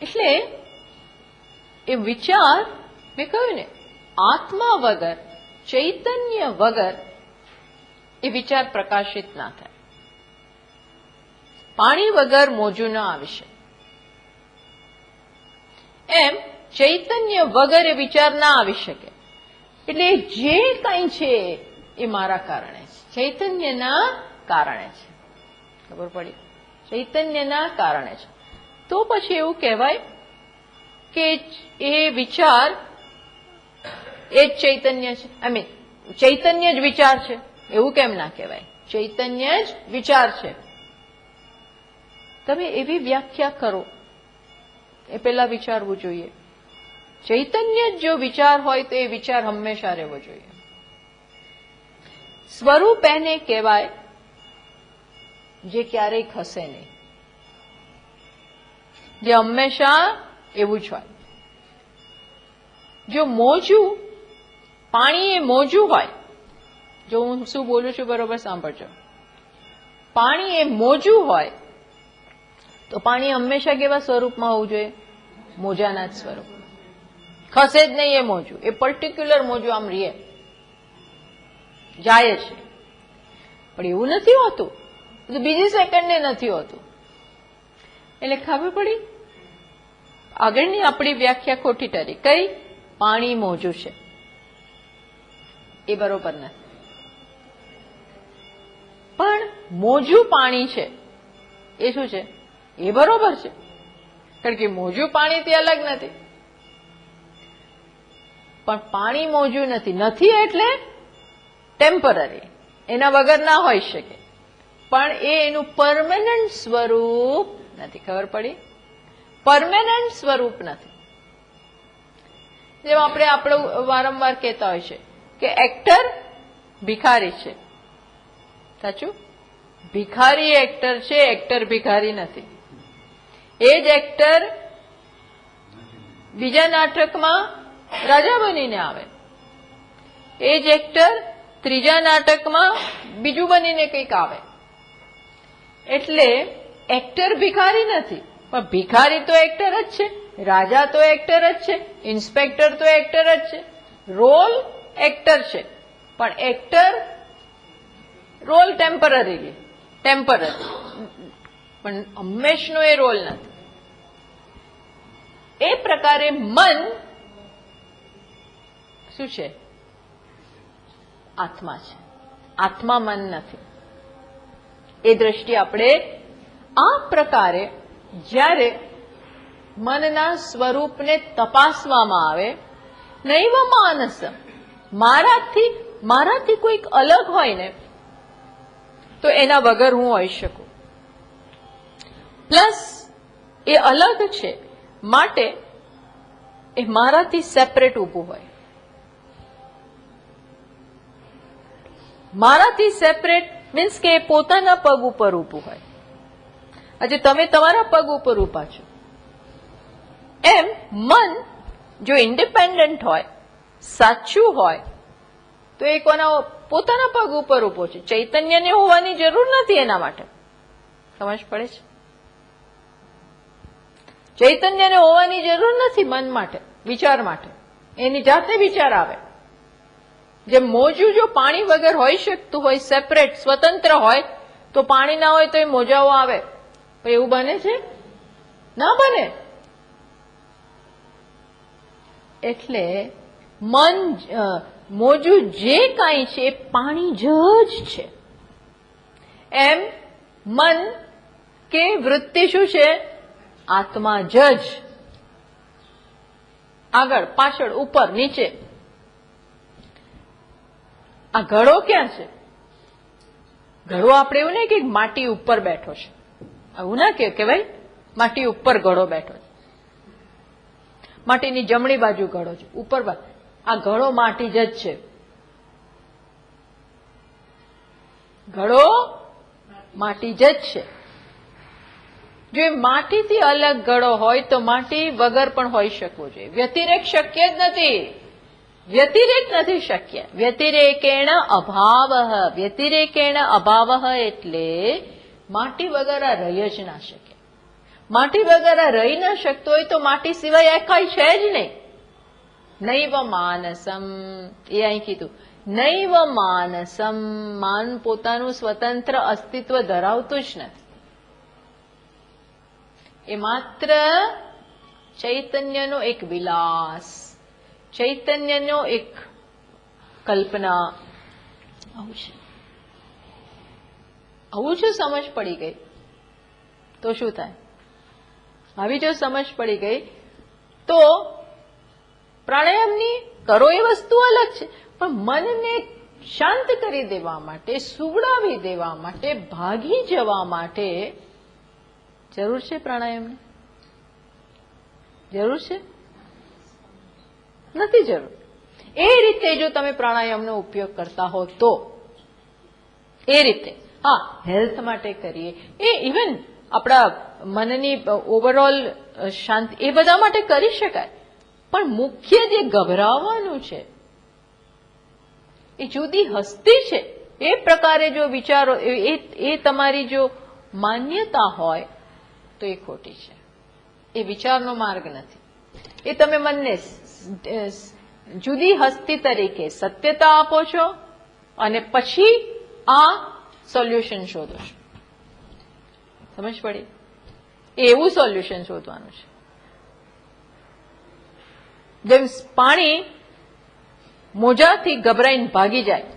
એટલે એ વિચાર, મેં કહ્યું ને, આત્મા વગર, ચૈતન્ય વગર એ વિચાર પ્રકાશિત ના થાય. પાણી વગર મોજું ના આવી શકે, એમ ચૈતન્ય વગર એ વિચાર ના આવી શકે. એટલે જે કંઈ છે એ મારા કારણે છે, ચૈતન્યના કારણે છે. ખબર પડી? ચૈતન્યના કારણે છે. તો પછી એવું કહેવાય કે એ વિચાર એ જ ચૈતન્ય છે. આઈ મીન ચૈતન્ય જ વિચાર છે, એવું કેમ ના કહેવાય? ચૈતન્ય જ વિચાર છે. તમે એવી વ્યાખ્યા કરો, એ પહેલા વિચારવું જોઈએ. ચૈતન્ય જ જો વિચાર હોય તો એ વિચાર હંમેશા રહેવો જોઈએ. સ્વરૂપ એને કહેવાય જે ક્યારેય ખસે નહીં, જે હંમેશા એવું જ હોય. જો મોજું, પાણી એ મોજું હોય, જો હું શું બોલું છું બરોબર સાંભળજો, પાણી એ મોજું હોય તો પાણી હંમેશા કેવા સ્વરૂપમાં હોવું જોઈએ? મોજાના જ સ્વરૂપ. ખસે જ નહીં એ મોજું, એ પર્ટિક્યુલર મોજું આમ રીએ જાય છે. પણ એવું નથી હોતું, બીજી સેકન્ડને નથી હોતું. એટલે ખબર પડી? આગળની આપણી વ્યાખ્યા ખોટી ઠરી. કઈ? પાણી મોજું છે એ બરોબર નથી, પણ મોજું પાણી છે એ શું છે? એ બરોબર છે. કારણ કે મોજું પાણીથી અલગ નથી. પણ પાણી મોજું નથી, નથી એટલે ટેમ્પરરી, એના વગર ના હોઈ શકે, પણ એ એનું પરમેનન્ટ સ્વરૂપ નથી. ખબર પડી? પરમેનન્ટ સ્વરૂપ નથી. જેમ આપણે આપણું વારંવાર કહેતા હોય છે કે એક્ટર ભિખારી છે. સાચું? ભિખારી એક્ટર છે, એક્ટર ભિખારી નથી. એ જ એક્ટર બીજા નાટકમાં રાજા બનીને આવે, એ જ એક્ટર ત્રીજા નાટકમાં બીજું બનીને કંઈક આવે. એટલે એક્ટર ભિખારી નથી, પણ ભિખારી તો એક્ટર જ છે. રાજા તો એક્ટર જ છે, ઇન્સ્પેક્ટર તો એક્ટર જ છે, રોલ એક્ટર છે, પણ એક્ટર રોલ ટેમ્પરરી, પણ હંમેશનો એ રોલ નથી. એ પ્રકારે મન શું છે? આત્મા છે. આત્મા મન નથી. એ દ્રષ્ટિ આપણે આ પ્રકારે જ્યારે મનના સ્વરૂપને તપાસવામાં આવે, નૈવ માનસ, મારાથી કોઈક અલગ હોય ને તો એના વગર હું હોઈ શકું. પ્લસ એ અલગ છે માટે એ મારાથી સેપરેટ ઊભું હોય. મારાથી સેપરેટ મીન્સ કે એ પોતાના પગ ઉપર ઊભું હોય. આજે તમે તમારા પગ ઉપર ઊભા છો, એમ મન જો ઇન્ડિપેન્ડન્ટ હોય, સાચું હોય, તો એ કોના પોતાના પગ ઉપર ઊભો છે. ચૈતન્યને હોવાની જરૂર નથી એના માટે. સમજ પડે છે? ચૈતન્યને હોવાની જરૂર નથી મન માટે, વિચાર માટે. એની જાતે વિચાર આવે. જેમ મોજું જો પાણી વગર હોઈ શકતું હોય, સેપરેટ સ્વતંત્ર હોય, તો પાણી ના હોય તો એ મોજાઓ આવે. પણ એવું બને છે? ના બને. એટલે મન મોજું જે કાંઈ છે એ પાણી જ છે. એમ મન કે વૃત્તિ શું છે? આત્મા જ. આગળ પાછળ ઉપર નીચે. આ ઘડો ક્યાં છે? ઘડો આપણે એવું નહીં કે માટી ઉપર બેઠો છે, એવું ના કે ભાઈ માટી ઉપર ઘડો બેઠો છે. માટીની જમણી બાજુ ઘડો છે, ઉપર બાજુ. આ ઘડો માટી જ છે. ઘડો માટી જ છે. જો એ માટીથી અલગ ઘડો હોય તો માટી વગર પણ હોઈ શકવો જોઈએ. વ્યતિરેક શક્ય જ નથી. વ્યતિરેક નથી શક્ય. વ્યતિરેકેણ અભાવ. વ્યતિરેકેણ અભાવ એટલે માટી વગર આ રહી જ ના શકે. માટી વગર આ રહી ના શકતો હોય તો માટી સિવાય આ કઈ છે જ નહીં. નૈવ માનસમ, એ અહીં કીધું. નૈવ માનસમ, માન પોતાનું સ્વતંત્ર અસ્તિત્વ ધરાવતું જ નથી. એ માત્ર ચૈતન્યનો એક વિલાસ, ચૈતન્યનો એક કલ્પના. આવું છે. આવું જો સમજ પડી ગઈ તો શું થાય? આવી જો સમજ પડી ગઈ તો પ્રાણાયામની કરો એ વસ્તુ અલગ છે, પણ મનને શાંત કરી દેવા માટે, સુવડાવી દેવા માટે, ભાગી જવા માટે જરૂર છે પ્રાણાયામની? જરૂર છે? નથી જરૂર. એ રીતે જો તમે પ્રાણાયામનો ઉપયોગ કરતા હો તો, એ રીતે, હા, હેલ્થ માટે કરીએ, એ ઇવન આપણા મનની ઓવરઓલ શાંતિ, એ બધા માટે કરી શકાય. પણ મુખ્ય જે ગભરાવાનું છે એ જુદી હસ્તી છે. એ પ્રકારે જો વિચારો, એ તમારી જો માન્યતા હોય તો એ ખોટી છે. એ વિચારનો માર્ગ નથી. એ તમે મનને જુદી હસ્તી તરીકે સત્યતા આપો છો અને પછી આ સોલ્યુશન શોધો છો. સમજ પડી? એવું સોલ્યુશન શોધવાનું છે. જેમ પાણી મોજાથી ગભરાઈને ભાગી જાય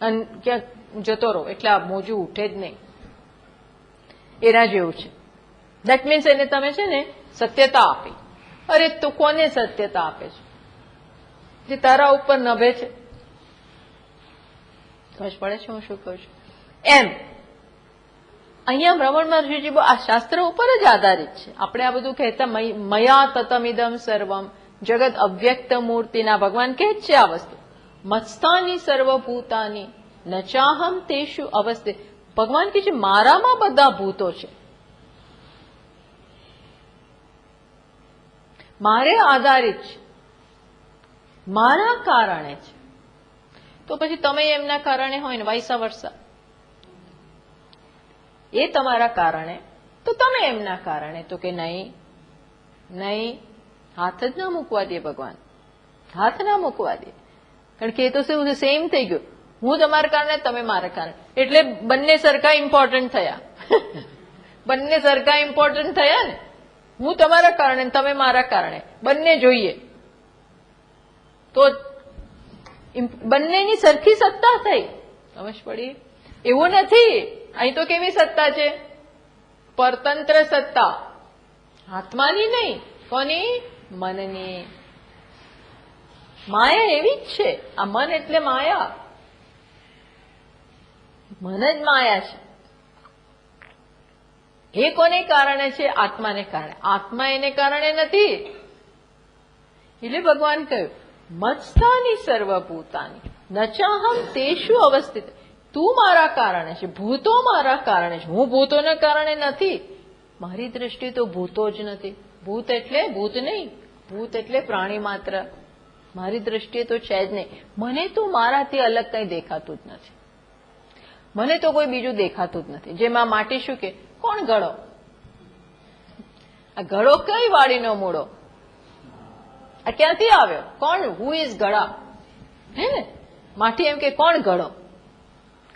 અને ક્યાંક જતો રહો એટલે આ મોજું ઉઠે જ નહીં, એના જેવું છે. દેટ મીન્સ એને તમે છે ને સત્યતા આપી. અરે તું કોને સત્યતા આપે છે? જે તારા ઉપર નભે છે. સમજ પડે છે હું શું કહું છું? એમ અહીંયા રમણ મહર્ષિજી આ શાસ્ત્ર ઉપર જ આધારિત છે. આપણે આ બધું કહેતા મયા તતમિદમ સર્વમ જગત અવ્યક્ત મૂર્તિના ભગવાન કહે જ છે આ વસ્તુ. મત્સ્થાની સર્વભૂતાની ન ચાહમ તેષુ અવસ્થિત. ભગવાન કહે છે મારામાં બધા ભૂતો છે, મારે આધારિત છે, મારા કારણે છે. તો પછી તમે એમના કારણે હોય ને વાયસા વર્ષા. એ તમારા કારણે તો તમે એમના કારણે. તો કે નહીં, નહીં, હાથ જ ના મૂકવા દે ભગવાન, હાથ ના મૂકવા દે. કારણ કે એ તો શું સેમ થઈ ગયું, હું તમારા કારણે તમે મારા કારણે, એટલે બંને સરખા ઇમ્પોર્ટન્ટ થયા. બંને સરખા ઇમ્પોર્ટન્ટ થયા ને, હું તમારા કારણે તમે મારા કારણે, બંને જોઈએ તો બંનેની સરખી સત્તા થઈ. સમજ પડી? એવું નથી. અહીં તો કેવી સત્તા છે? પરતંત્ર સત્તા, આત્માની નહીં. કોની? મનની. માયા એવી જ છે. આ મન એટલે માયા, મન જ માયા છે. એ કોને કારણે છે? આત્માને કારણે. આત્મા એને કારણે નથી. એટલે ભગવાન કહ્યું મત્સ્થાની સર્વભૂતાની નચાહમ તેષુ અવસ્થિત. તું મારા કારણે છે, ભૂતો મારા કારણે છે, હું ભૂતોના કારણે નથી. મારી દ્રષ્ટિએ તો ભૂતો જ નથી. ભૂત એટલે ભૂત નહીં, ભૂત એટલે પ્રાણી માત્ર. મારી દ્રષ્ટિએ તો છે જ નહીં. મને તો મારાથી અલગ કંઈ દેખાતું જ નથી. મને તો કોઈ બીજું દેખાતું જ નથી. જેમાં માટી શું કે, કોણ ઘડો? આ ઘડો કઈ વાડીનો મૂળો? આ ક્યાંથી આવ્યો? કોણ? હુ ઇઝ ઘડા? હે ને? માટી એમ કે કોણ ઘડો?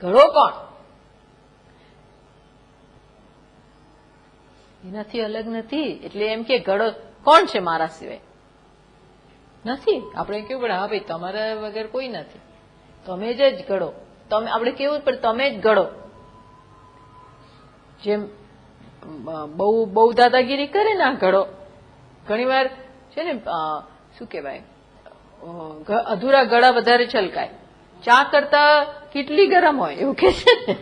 ઘડો કોણ? એનાથી અલગ નથી. એટલે એમ કે ઘડો કોણ છે મારા સિવાય? નથી. આપણે કેવું પડે, હા ભાઈ તમારા વગર કોઈ નથી, તમે જ ઘડો. તમે આપણે કેવું પડે, તમે જ ઘડો. જેમ બહુ દાદાગીરી કરે ને આ ઘડો, ઘણી વાર છે ને શું કહેવાય, અધૂરા ગળા વધારે છલકાય. ચા કરતા કેટલી ગરમ હોય એવું કે છે ને,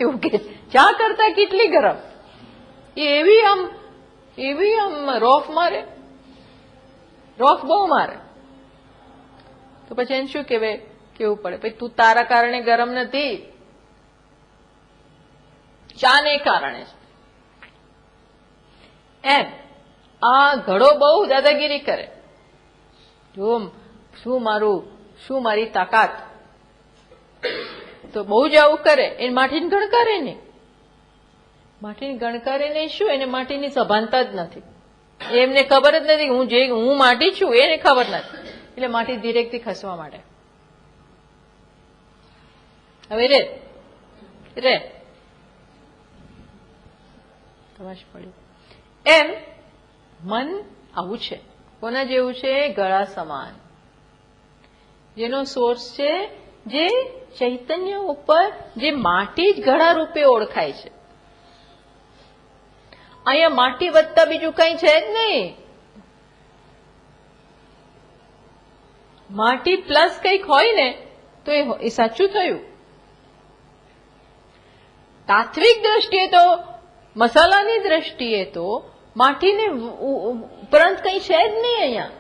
એવું કે ચા કરતા કેટલી ગરમ. એ એવી આમ રોફ મારે, રોફ બહુ મારે. તો પછી એને શું કહેવાય, કેવું પડે પછી તું તારા કારણે ગરમ નથી, ચા ને કારણે છે. એમ આ ઘડો બહુ દાદાગીરી કરે. જો શું મારી તાકાત, તો બહુ જ આવું કરે. એને માટીને ગણકારે નહીં. માટીને ગણકારે નહીં શું? એને માટીની સભાનતા જ નથી. એમને ખબર જ નથી હું માટી છું, એને ખબર નથી. એટલે માટી ધીરેકથી ખસવા માટે હવે રે સમજ પડી. એમ મન આવું છે. કોના જેવું છે? ગળા સમાન. જેનો સોર્સ છે, જે ચૈતન્ય ઉપર જે માટી જ ગળા રૂપે ઓળખાય છે. અહીંયા માટી વધતા બીજું કઈ છે જ નહીં. માટી પ્લસ કંઈક હોય ને તો એ સાચું થયું. તાત્વિક દ્રષ્ટિએ તો, મસાલાની દ્રષ્ટિએ તો માટીને ઉપરાંત કંઈ છે જ નહીં અહીંયા.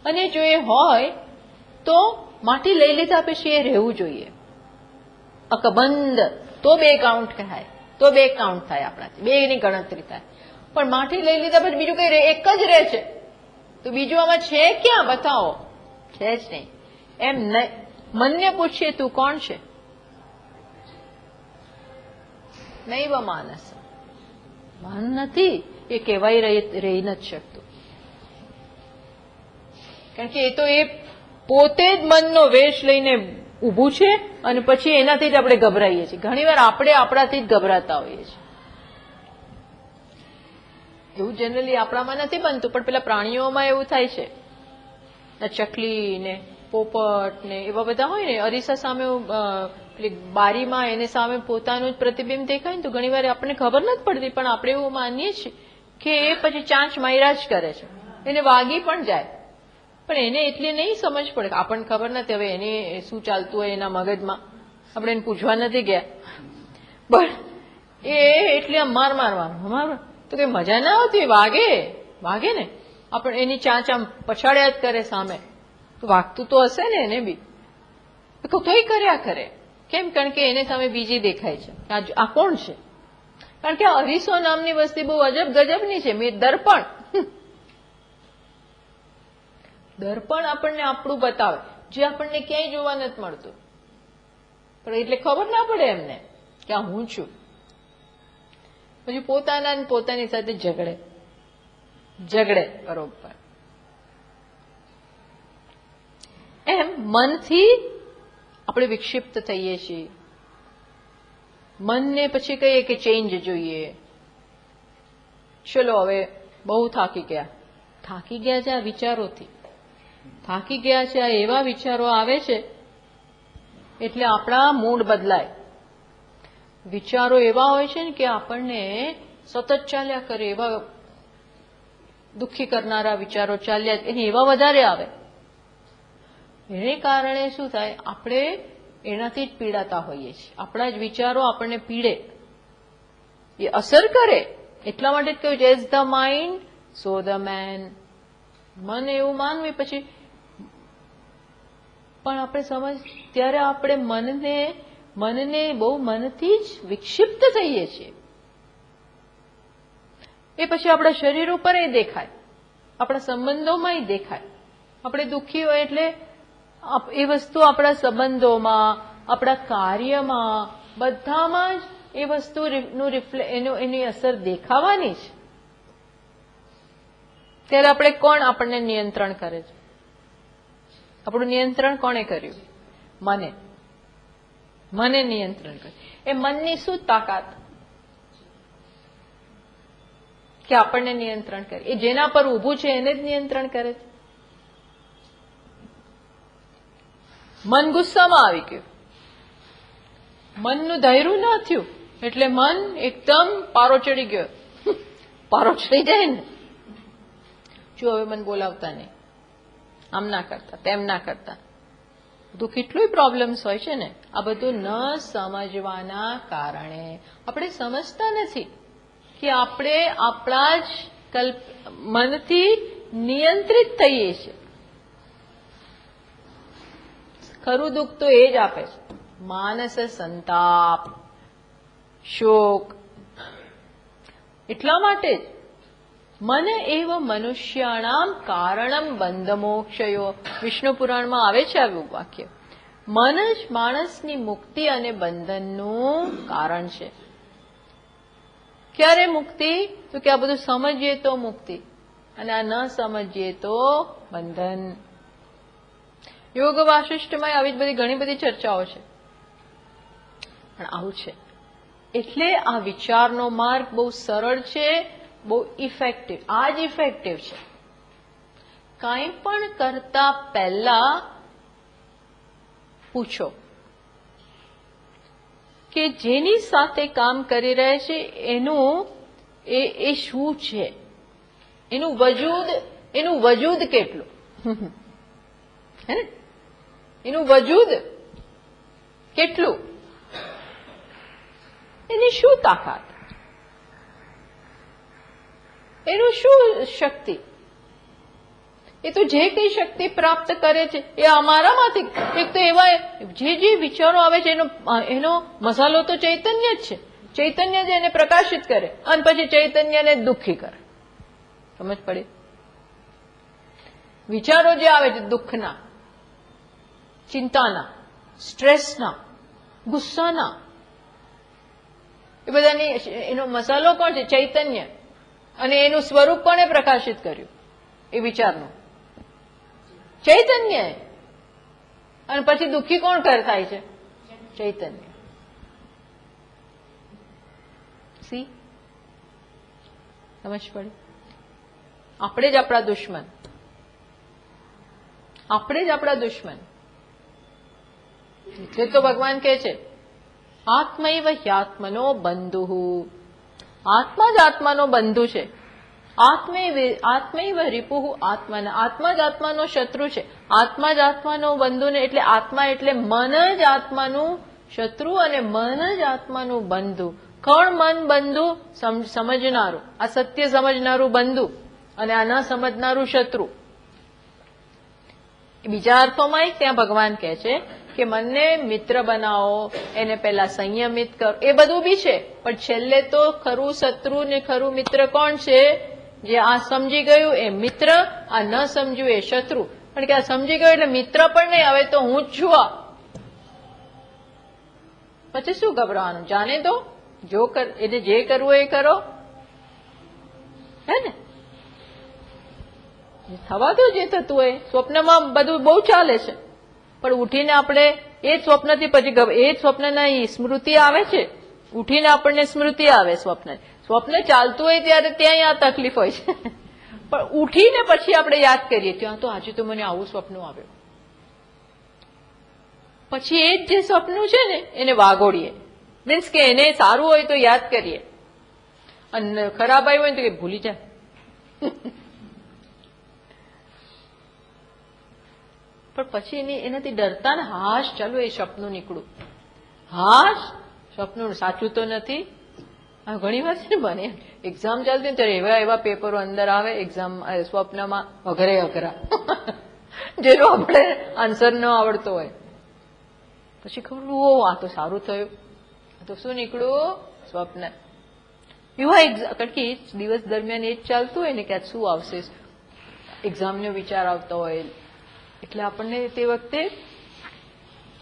અને જો એ હોય તો માટી લઈ લીધા પછી એ રહેવું જોઈએ અકબંધ. તો 2 કાઉન્ટ કહેવાય, તો 2 કાઉન્ટ થાય આપણાથી, 2 ની ગણતરી થાય. પણ માટી લઈ લીધા પછી બીજું કઈ એક જ રહે છે, તો બીજું આમાં છે ક્યાં? બતાવો. છે જ નહીં. એમ મનને પૂછીએ તું કોણ છે? નૈવ માનસ. માન નથી. એ કહેવાય રહી નથી શકતું. કારણ કે એ તો એ પોતે જ મનનો વેશ લઈને ઊભું છે અને પછી એનાથી જ આપણે ગભરાઈએ છીએ. ઘણીવાર આપણે આપણાથી જ ગભરાતા હોઈએ છીએ. એવું જનરલી આપણામાં નથી બનતું, પણ પેલા પ્રાણીઓમાં એવું થાય છે. ચકલી ને પોપટ ને એવા બધા હોય ને, અરીસા સામે બારીમાં એને સામે પોતાનું જ પ્રતિબિંબ દેખાય ને તો ઘણી વાર આપણને ખબર નથી પડતી, પણ આપણે એવું માનીએ છીએ કે એ પછી ચાંચ માર્યા જ કરે છે. એને વાગી પણ જાય, પણ એને એટલી નહીં સમજ પડે. આપણને ખબર નથી હવે એને શું ચાલતું હોય એના મગજમાં, આપણે એને પૂછવા નથી ગયા. પણ એ એટલે મારવા તો કઈ મજા ના આવતી. વાગે ને આપણે એની ચાંચ આમ પછાડ્યા જ કરે સામે, તો વાગતું તો હશે ને એને બી, તોય કર્યા કરે. કેમ? કારણ કે એને સામે બીજી દેખાય છે. આ કોણ છે? કારણ કે અરીસો નામની વસ્તી બહુ અજબ ગજબની છે. દર્પણ આપણને આપણું બતાવે, જે આપણને ક્યાંય જોવા નથી મળતું. પણ એટલે ખબર ના પડે એમને કે આ હું છું. પછી પોતાની સાથે ઝઘડે. ઝઘડે. બરોબર. એમ મનથી આપણે વિક્ષિપ્ત થઈએ છીએ. મનને પછી કહીએ કે ચેન્જ જોઈએ. ચલો હવે બહુ થાકી ગયા. થાકી ગયા છે આ વિચારોથી, થાકી ગયા છે આ એવા વિચારો આવે છે એટલે આપણા મૂડ બદલાય. વિચારો એવા હોય છે ને કે આપણને સતત ચાલ્યા કરે, એવા દુઃખી કરનારા વિચારો ચાલ્યા, એને એવા વધારે આવે. એને કારણે શું થાય, આપણે એનાથી જ પીડાતા હોઈએ છીએ. આપણા જ વિચારો આપણને પીડે, એ અસર કરે. એટલા માટે જ કહ્યું છે as the mind so the man. મન એવું માનવી પછી પણ આપણે સમજ, ત્યારે આપણે મનને બહુ મનથી જ વિક્ષિપ્ત થઈએ છીએ. એ પછી આપણા શરીર ઉપર એ દેખાય, આપણા સંબંધોમાં દેખાય. આપણે દુઃખી હોય એટલે એ વસ્તુ આપણા સંબંધોમાં, આપણા કાર્યમાં, બધામાં જ એ વસ્તુનું એની અસર દેખાવાની છે. ત્યારે આપણે કોણ આપણને નિયંત્રણ કરે છે? આપણું નિયંત્રણ કોણે કર્યું? મને નિયંત્રણ કર્યું. એ મનની શું તાકાત કે આપણને નિયંત્રણ કરે? એ જેના પર ઊભું છે એને જ નિયંત્રણ કરે છે. મન ગુસ્સામાં આવી ગયું, મનનું ધૈર્યું ના થયું એટલે મન એકદમ પારો ચડી ગયો. પારો ચડી જાય ને, જો હવે મન બોલાવતા નહીં, આમ ના કરતા, તેમ ના કરતા. બધું કેટલું પ્રોબ્લેમ્સ હોય છે ને. આ બધું ન સમજવાના કારણે આપણે સમજતા નથી કે આપણે આપણા જ મનથી નિયંત્રિત થઈએ છીએ. ખરું દુઃખ તો એ જ આપે છે, માનસ સંતાપ, શોક. એટલા માટે જ મન એવ મનુષ્યાણામ કારણમ બંધ મોક્ષયો. વિષ્ણુ પુરાણમાં આવે છે આવું વાક્ય. મન જ માણસની મુક્તિ અને બંધનનું કારણ છે. ક્યારે મુક્તિ? તો કે આ બધું સમજીએ તો મુક્તિ, અને આ ન સમજીએ તો બંધન. યોગ વાસિષ્ઠમાં આવી જ બધી ઘણી બધી ચર્ચાઓ છે, પણ આવું છે. એટલે આ વિચારનો માર્ગ બહુ સરળ છે, બહુ ઇફેક્ટિવ. આ જ ઇફેક્ટિવ છે. કાંઈ પણ કરતા પહેલા પૂછો કે જેની સાથે કામ કરી રહ્યા છે એનું એ શું છે, એનું વજૂદ કેટલું, હે ને? એનું વજૂદ કેટલું, એની શું તાકાત, એનું શું શક્તિ. એ તો જે કઈ શક્તિ પ્રાપ્ત કરે છે એ અમારામાંથી. એક તો એવા જે વિચારો આવે છે એનો મસાલો તો ચૈતન્ય જ છે. ચૈતન્ય જ એને પ્રકાશિત કરે અને પછી ચૈતન્યને દુઃખી કરે. સમજ પડી? વિચારો જે આવે છે દુઃખના, ચિંતાના, સ્ટ્રેસના, ગુસ્સાના, એ બધાની એનો મસાલો કોણ છે? ચૈતન્ય. અને એનું સ્વરૂપ કોણે પ્રકાશિત કર્યું? એ વિચારનું ચૈતન્ય. અને પછી દુઃખી કોણ થાય છે? ચૈતન્ય. સી સમજ પડી? આપણે જ આપણા દુશ્મન, આપણે જ આપણા દુશ્મન. એટલે તો ભગવાન કહે છે આત્મૈવ હ્યાત્મનો બંધુ. આત્મા જ આત્માનો બંધુ છે. આત્મૈવ રિપુઃ આત્મના. આત્મા જ આત્માનો શત્રુ છે. આત્મા જ આત્માનો બંધુ ને એટલે આત્મા એટલે મન જ આત્માનું શત્રુ અને મન જ આત્માનું બંધુ. કોણ મન બંધુ? સમજનારું, આ સત્ય સમજનારું બંધુ અને આ ન સમજનારું શત્રુ. બીજા અર્થોમાં ત્યાં ભગવાન કહે છે કે મનને મિત્ર બનાવો, એને પહેલા સંયમિત કરો. એ બધું બી છે, પણ છેલ્લે તો ખરું શત્રુ ને ખરું મિત્ર કોણ છે? જે આ સમજી ગયું એ મિત્ર, આ ન સમજ્યું એ શત્રુ. પણ કે આ સમજી ગયું એટલે મિત્ર પણ નહીં, હવે તો હું જ છું. પછી શું ગભરાવાનું? જાને દો, એને જે કરવું એ કરો, હે ને? થવા દો જે થતું હોય. સ્વપ્નમાં બધું બહુ ચાલે છે, પણ ઉઠીને આપણે એ જ સ્વપ્નથી પછી એ જ સ્વપ્નના સ્મૃતિ આવે છે. ઉઠીને આપણને સ્મૃતિ આવે સ્વપ્ન ચાલતું હોય ત્યારે ત્યાં આ તકલીફ હોય છે. પણ ઉઠીને પછી આપણે યાદ કરીએ ત્યાં તો આજે તો મને આવું સ્વપ્ન આવ્યું. પછી એ જ જે સ્વપ્ન છે ને એને વાગોડીએ, મીન્સ કે એને સારું હોય તો યાદ કરીએ અને ખરાબ આવ્યું હોય તો કે ભૂલી જાય. પણ પછી એનાથી ડરતા ને હાશ ચાલો એ સપનું નીકળું, હાશ સપનું સાચું તો નથી. ઘણી વાર છે ને બને એક્ઝામ ચાલતી ને ત્યારે એવા એવા પેપરો અંદર આવે એક્ઝામ સ્વપ્નમાં અઘરે અઘરા જેનો આપણે આન્સર ન આવડતો હોય. પછી ખબર ઓ આ તો સારું થયું, તો શું નીકળ્યું સ્વપ્ન. એવા કારણ કે દિવસ દરમિયાન એ જ ચાલતું હોય ને કે શું આવશે, એક્ઝામનો વિચાર આવતો હોય એટલે આપણને તે વખતે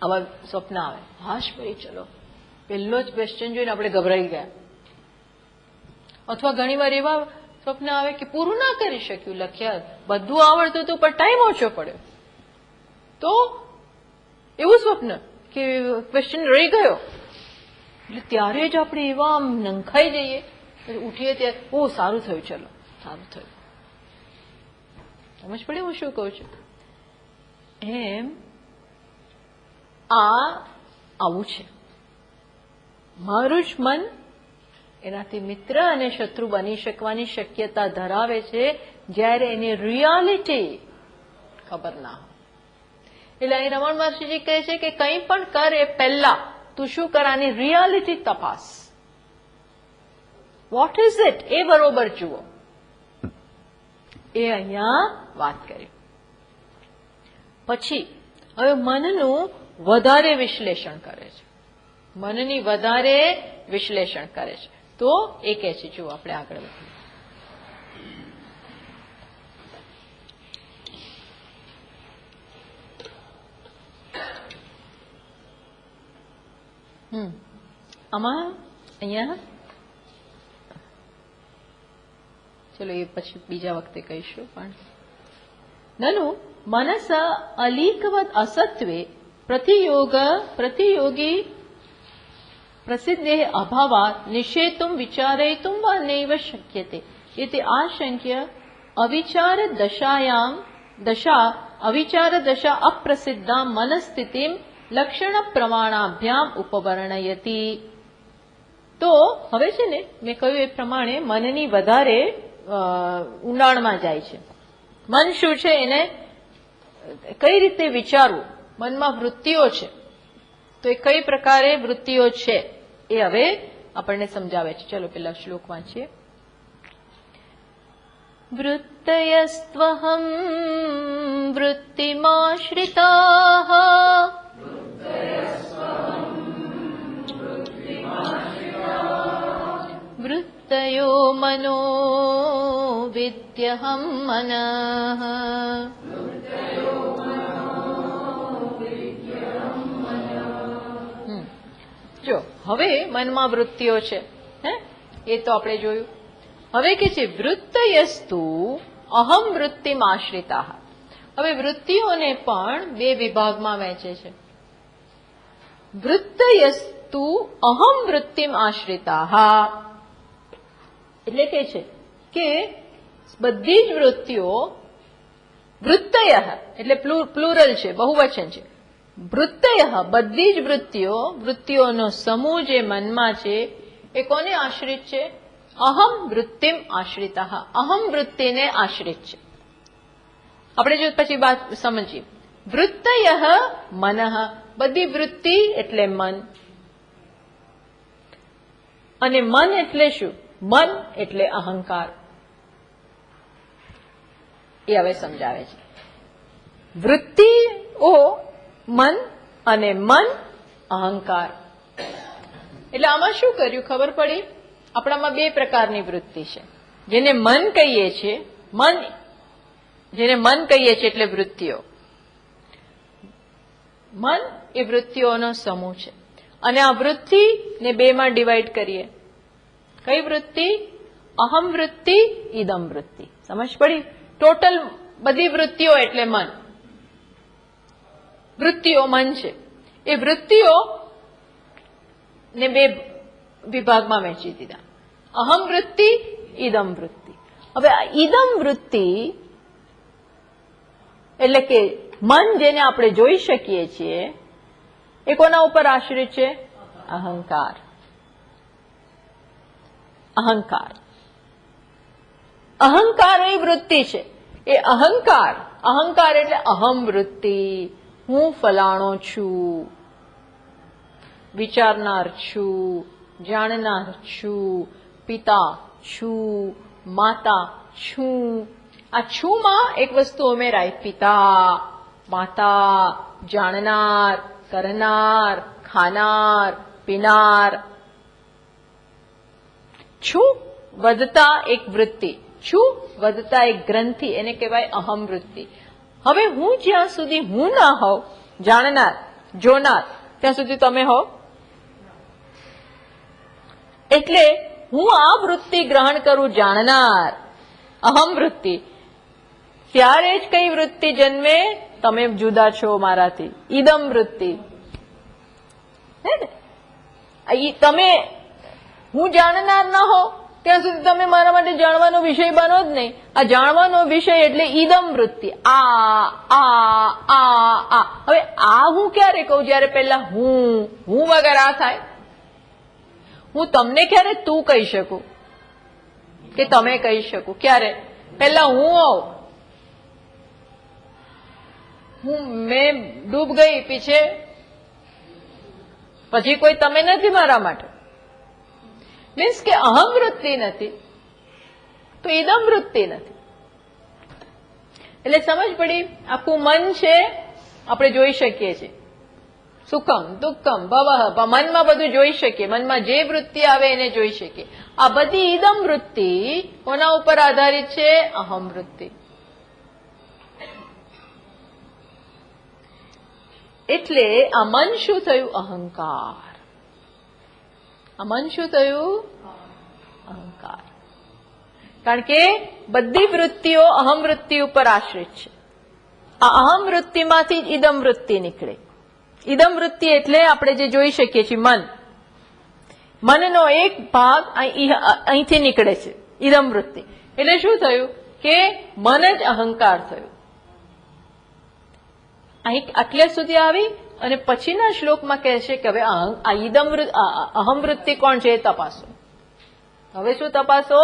આવા સ્વપ્ન આવે. હાશ ભાઈ ચલો પહેલો જ ક્વેશ્ચન જોઈને આપણે ગભરાઈ ગયા. અથવા ઘણી વાર એવા સ્વપ્ન આવે કે પૂરું ના કરી શક્યું, લખ્યા બધું આવડતું હતું પણ ટાઈમ ઓછો પડ્યો, તો એવું સ્વપ્ન કે ક્વેશ્ચન રહી ગયો. એટલે ત્યારે જ આપણે એવા આમ નંખાઈ જઈએ, ઉઠીએ ત્યારે ઓ સારું થયું, ચલો સારું થયું. સમજ પડે હું શું કહું છું? એમ આવું છે મારું જ મન. એનાથી મિત્ર અને શત્રુ બની શકવાની શક્યતા ધરાવે છે જ્યારે એની રિયાલિટી ખબર ના હોય. એટલે અહીં રમણ મહર્ષિજી કહે છે કે કંઈ પણ કર એ પહેલા તું શું કર, આની રિયાલિટી તપાસ. વોટ ઇઝ ઇટ એ બરોબર જુઓ. એ અહીંયા વાત કરી. પછી હવે મનનું વધારે વિશ્લેષણ કરે છે, મનની વધારે વિશ્લેષણ કરે છે. તો એ કહે છે, જુઓ આપણે આગળ વધીએ. આમાં અહીંયા ચલો એ પછી બીજા વખતે કહીશું. પણ નનુ મનસ અલીકવદ અસત્વે પ્રતિયોગી પ્રસિદ્ધે અભાવાત નિષેતુમ વિચારયતુમ વા નૈવ શક્યતે इति आशंक्य अविचार दशा अप्रसिद्धा मनस्थितिम लक्षण प्रमाणाभ्याम उपवर्णयति. તો હવે છે ને મેં કહ્યું એ પ્રમાણે મનની વધારે ઊંડાણમાં જાય છે. મન શું છે એને કઈ રીતે વિચારવું, મનમાં વૃત્તિઓ છે તો એ કઈ પ્રકારે વૃત્તિઓ છે એ હવે આપણને સમજાવે છે. ચલો પેલા શ્લોક વાંચીએ. વૃત્તયસ્ત્વહમ વૃત્તિમાશ્રિતાઃ વૃત્તયો મનો વિદ્યહમ મનઃ. જો હવે મનમાં વૃત્તિઓ છે એ તો આપણે જોયું. હવે કે છે વૃત્તયસ્તુ અહમ વૃત્તિમ આશ્રિતાઃ. હવે વૃત્તિઓને પણ બે વિભાગમાં વહેંચે છે. વૃત્તયસ્તુ અહમ વૃત્તિમ આશ્રિતાઃ એટલે કે છે કે બધી જ વૃત્તિઓ, વૃત્તય એટલે પ્લુરલ છે, બહુવચન છે. વૃત્તય બધી જ વૃત્તિઓનો સમૂહ જે મનમાં છે એ કોને આશ્રિત છે? અહમ વૃત્તિમ આશ્રિતઃ. અહમ વૃત્તિને આશ્રિત છે. આપણે જો પછી વાત સમજીએ. વૃત્તય મનઃ બધી વૃત્તિ એટલે મન. અને મન એટલે શું? મન એટલે અહંકાર. એ હવે સમજાવે છે. વૃત્તિઓ મન અને મન અહંકાર. એટલે આમાં શું કર્યું ખબર પડી? આપણામાં બે પ્રકારની વૃત્તિ છે. જેને મન કહીએ છીએ, જેને મન કહીએ છીએ એટલે વૃત્તિઓ. મન એ વૃત્તિઓનો સમૂહ છે. અને આ વૃત્તિને બેમાં ડિવાઈડ કરીએ. કઈ વૃત્તિ? અહમ વૃત્તિ, ઇદમ વૃત્તિ. સમજ પડી? ટોટલ બધી વૃત્તિઓ એટલે મન. વૃત્તિઓ મન છે. એ વૃત્તિઓ ને બે વિભાગમાં વહેંચી દીધા, અહમ વૃત્તિ, ઇદમ વૃત્તિ. હવે આ ઇદમ વૃત્તિ એટલે કે મન જેને આપણે જોઈ શકીએ છીએ એ કોના ઉપર આશ્રિત છે? અહંકાર. અહંકાર અહંકાર એ વૃત્તિ છે. એ અહંકાર, અહંકાર એટલે અહમ વૃત્તિ. હું ફલાણો છું, વિચારનાર છું, જાણનાર છું, પિતા છું, માતા છું. આ છું માં એક વસ્તુ ઉમેરાય, પિતા, માતા, જાણનાર, કરનાર, ખાનાર, પીનાર. છું વધતા એક વૃત્તિ, છું વધતા એક ગ્રંથિ, એને કહેવાય અહમ વૃત્તિ. હવે હું જ્યાં સુધી હું ના હોઉં, જાણનાર, જોનાર, ત્યાં સુધી તમે હો. એટલે હું આ વૃત્તિ ગ્રહણ કરું, જાણનાર, અહમ વૃત્તિ, ત્યારે જ કઈ વૃત્તિ જન્મે? તમે જુદા છો મારાથી, ઇદમ વૃત્તિ. હે ને? તમે હું જાણનાર ના હો ત્યાં સુધી તમે મારા માટે જાણવાનો વિષય બનો જ નહીં. આ જાણવાનો વિષય એટલે ઇદમ વૃત્તિ. હવે આ હું ક્યારે કહું? જયારે પહેલા હું વગર આ થાય. હું તમને ક્યારે તું કહી શકું કે તમે કહી શકું? ક્યારે? પહેલા હું આવું. મેં ડૂબ ગઈ પીછે, પછી કોઈ તમે નથી મારા માટે. મીન્સ કે અહમ વૃત્તિ નથી તો ઇદમ વૃત્તિ નથી. એટલે સમજ પડી? આખું મન છે, આપણે જોઈ શકીએ છીએ. સુખમ દુઃખમ ભવઃ, મનમાં બધું જોઈ શકીએ. મનમાં જે વૃત્તિ આવે એને જોઈ શકીએ. આ બધી ઇદમ વૃત્તિ કોના ઉપર આધારિત છે? અહમ વૃત્તિ. એટલે આ મન શું થયું? અહંકાર. આ મન શું થયું? અહંકાર. કારણ કે બધી વૃત્તિઓ અહમ વૃત્તિ ઉપર આશ્રિત છે. આ અહમ વૃત્તિમાંથી જ ઇદમ વૃત્તિ નીકળે. ઇદમ વૃત્તિ એટલે આપણે જે જોઈ શકીએ છીએ મન. મનનો એક ભાગ અહીંથી નીકળે છે, ઇદમ વૃત્તિ. એટલે શું થયું કે મન જ અહંકાર થયું. અહીં આટલે સુધી આવી અને પછીના શ્લોકમાં કહે છે કે હવે આ ઇદમ અહમ વૃત્તિ કોણ છે એ તપાસો. હવે શું તપાસો?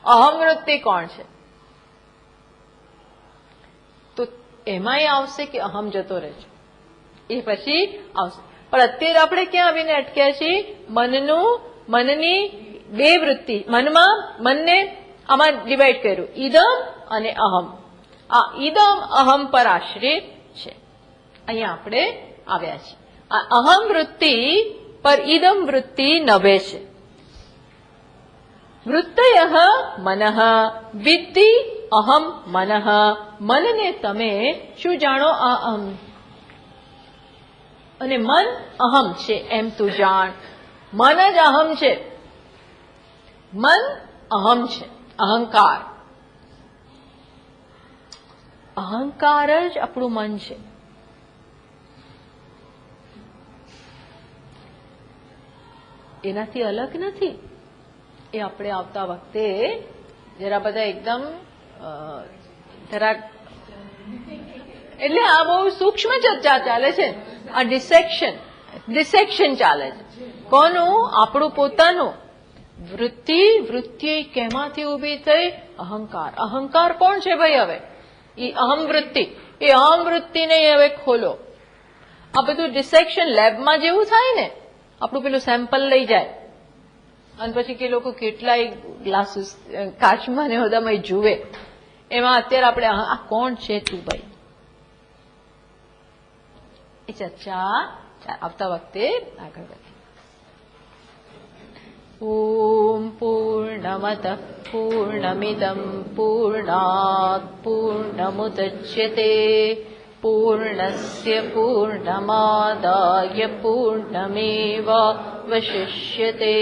અહમ વૃત્તિ કોણ છે? તો એમાંય આવશે કે અહમ જતો રહે છે, એ પછી આવશે. પણ અત્યારે આપણે ક્યાં આવીને અટક્યા છીએ? મનની બે વૃત્તિ. મનને આમાં ડિવાઈડ કર્યું, ઇદમ અને અહમ. આ ઇદમ અહમ પર આશ્રિત છે. અહીંયા આપણે આવ્યા છીએ. આ અહમ વૃત્તિ પર ઇદમ વૃત્તિ નભે છે. વૃત્તય મનઃ વિદ્ધિ અહમ મનઃ. મનને તમે શું જાણો? અહમ. અને મન અહમ છે એમ તું જાણ. મન જ અહમ છે. મન અહમ છે, અહંકાર. અહંકાર જ આપણું મન છે. એનાથી અલગ નથી. એ આપણે આવતા વખતે જરા બધા એકદમ એટલે આ બહુ સૂક્ષ્મ ચર્ચા ચાલે છે. આ ડિસેક્શન ચાલે છે. કોનું? આપણું પોતાનું. વૃત્તિ કેમાંથી ઉભી થઈ? અહંકાર. અહંકાર કોણ છે ભાઈ? હવે એ અહમ વૃત્તિ. એ અહમ વૃત્તિને હવે ખોલો. આ બધું ડિસેક્શન લેબમાં જેવું થાય ને, આપણું પેલું સેમ્પલ લઈ જાય અને પછી કે લોકો કેટલાય ગ્લાસીસ કાચમાં ને બધામાં જુએ. એમાં અત્યારે આપણે આ કોણ છે તું ભાઈ? એ ચર્ચા આવતા વખતે આગળ વધે. ઓમ પૂર્ણમતઃ પૂર્ણમિદં પૂર્ણાત પૂર્ણમુદચ્યતે પૂર્ણસ્ય પૂર્ણમાદાય પૂર્ણમેવાવશિષ્યતે.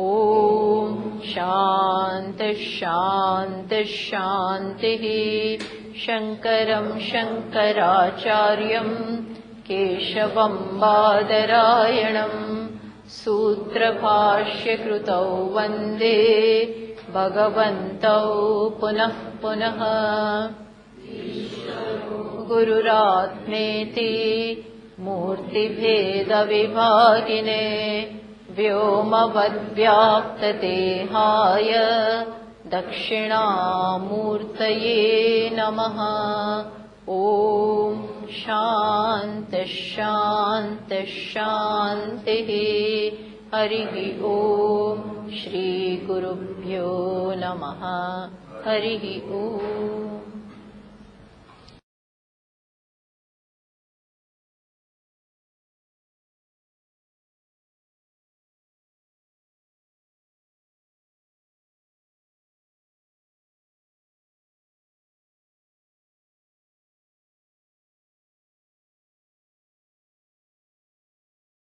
ઓમ शान्तिः शान्तिः शान्तिः। शङ्करं शङ्कराचार्यं केशवं बादरायणं सूत्रभाष्यकृतौ वन्दे भगवन्तौ पुनः पुनः। गुरुरात्मेति मूर्तिभेदविभागिने व्योमवद्व्याप्तदेहाय दक्षिणामूर्तये नमः। ॐ शान्तिः शान्तिः शान्तिः। हरिः ॐ श्रीगुरुभ्यो नमः। हरिः ॐ।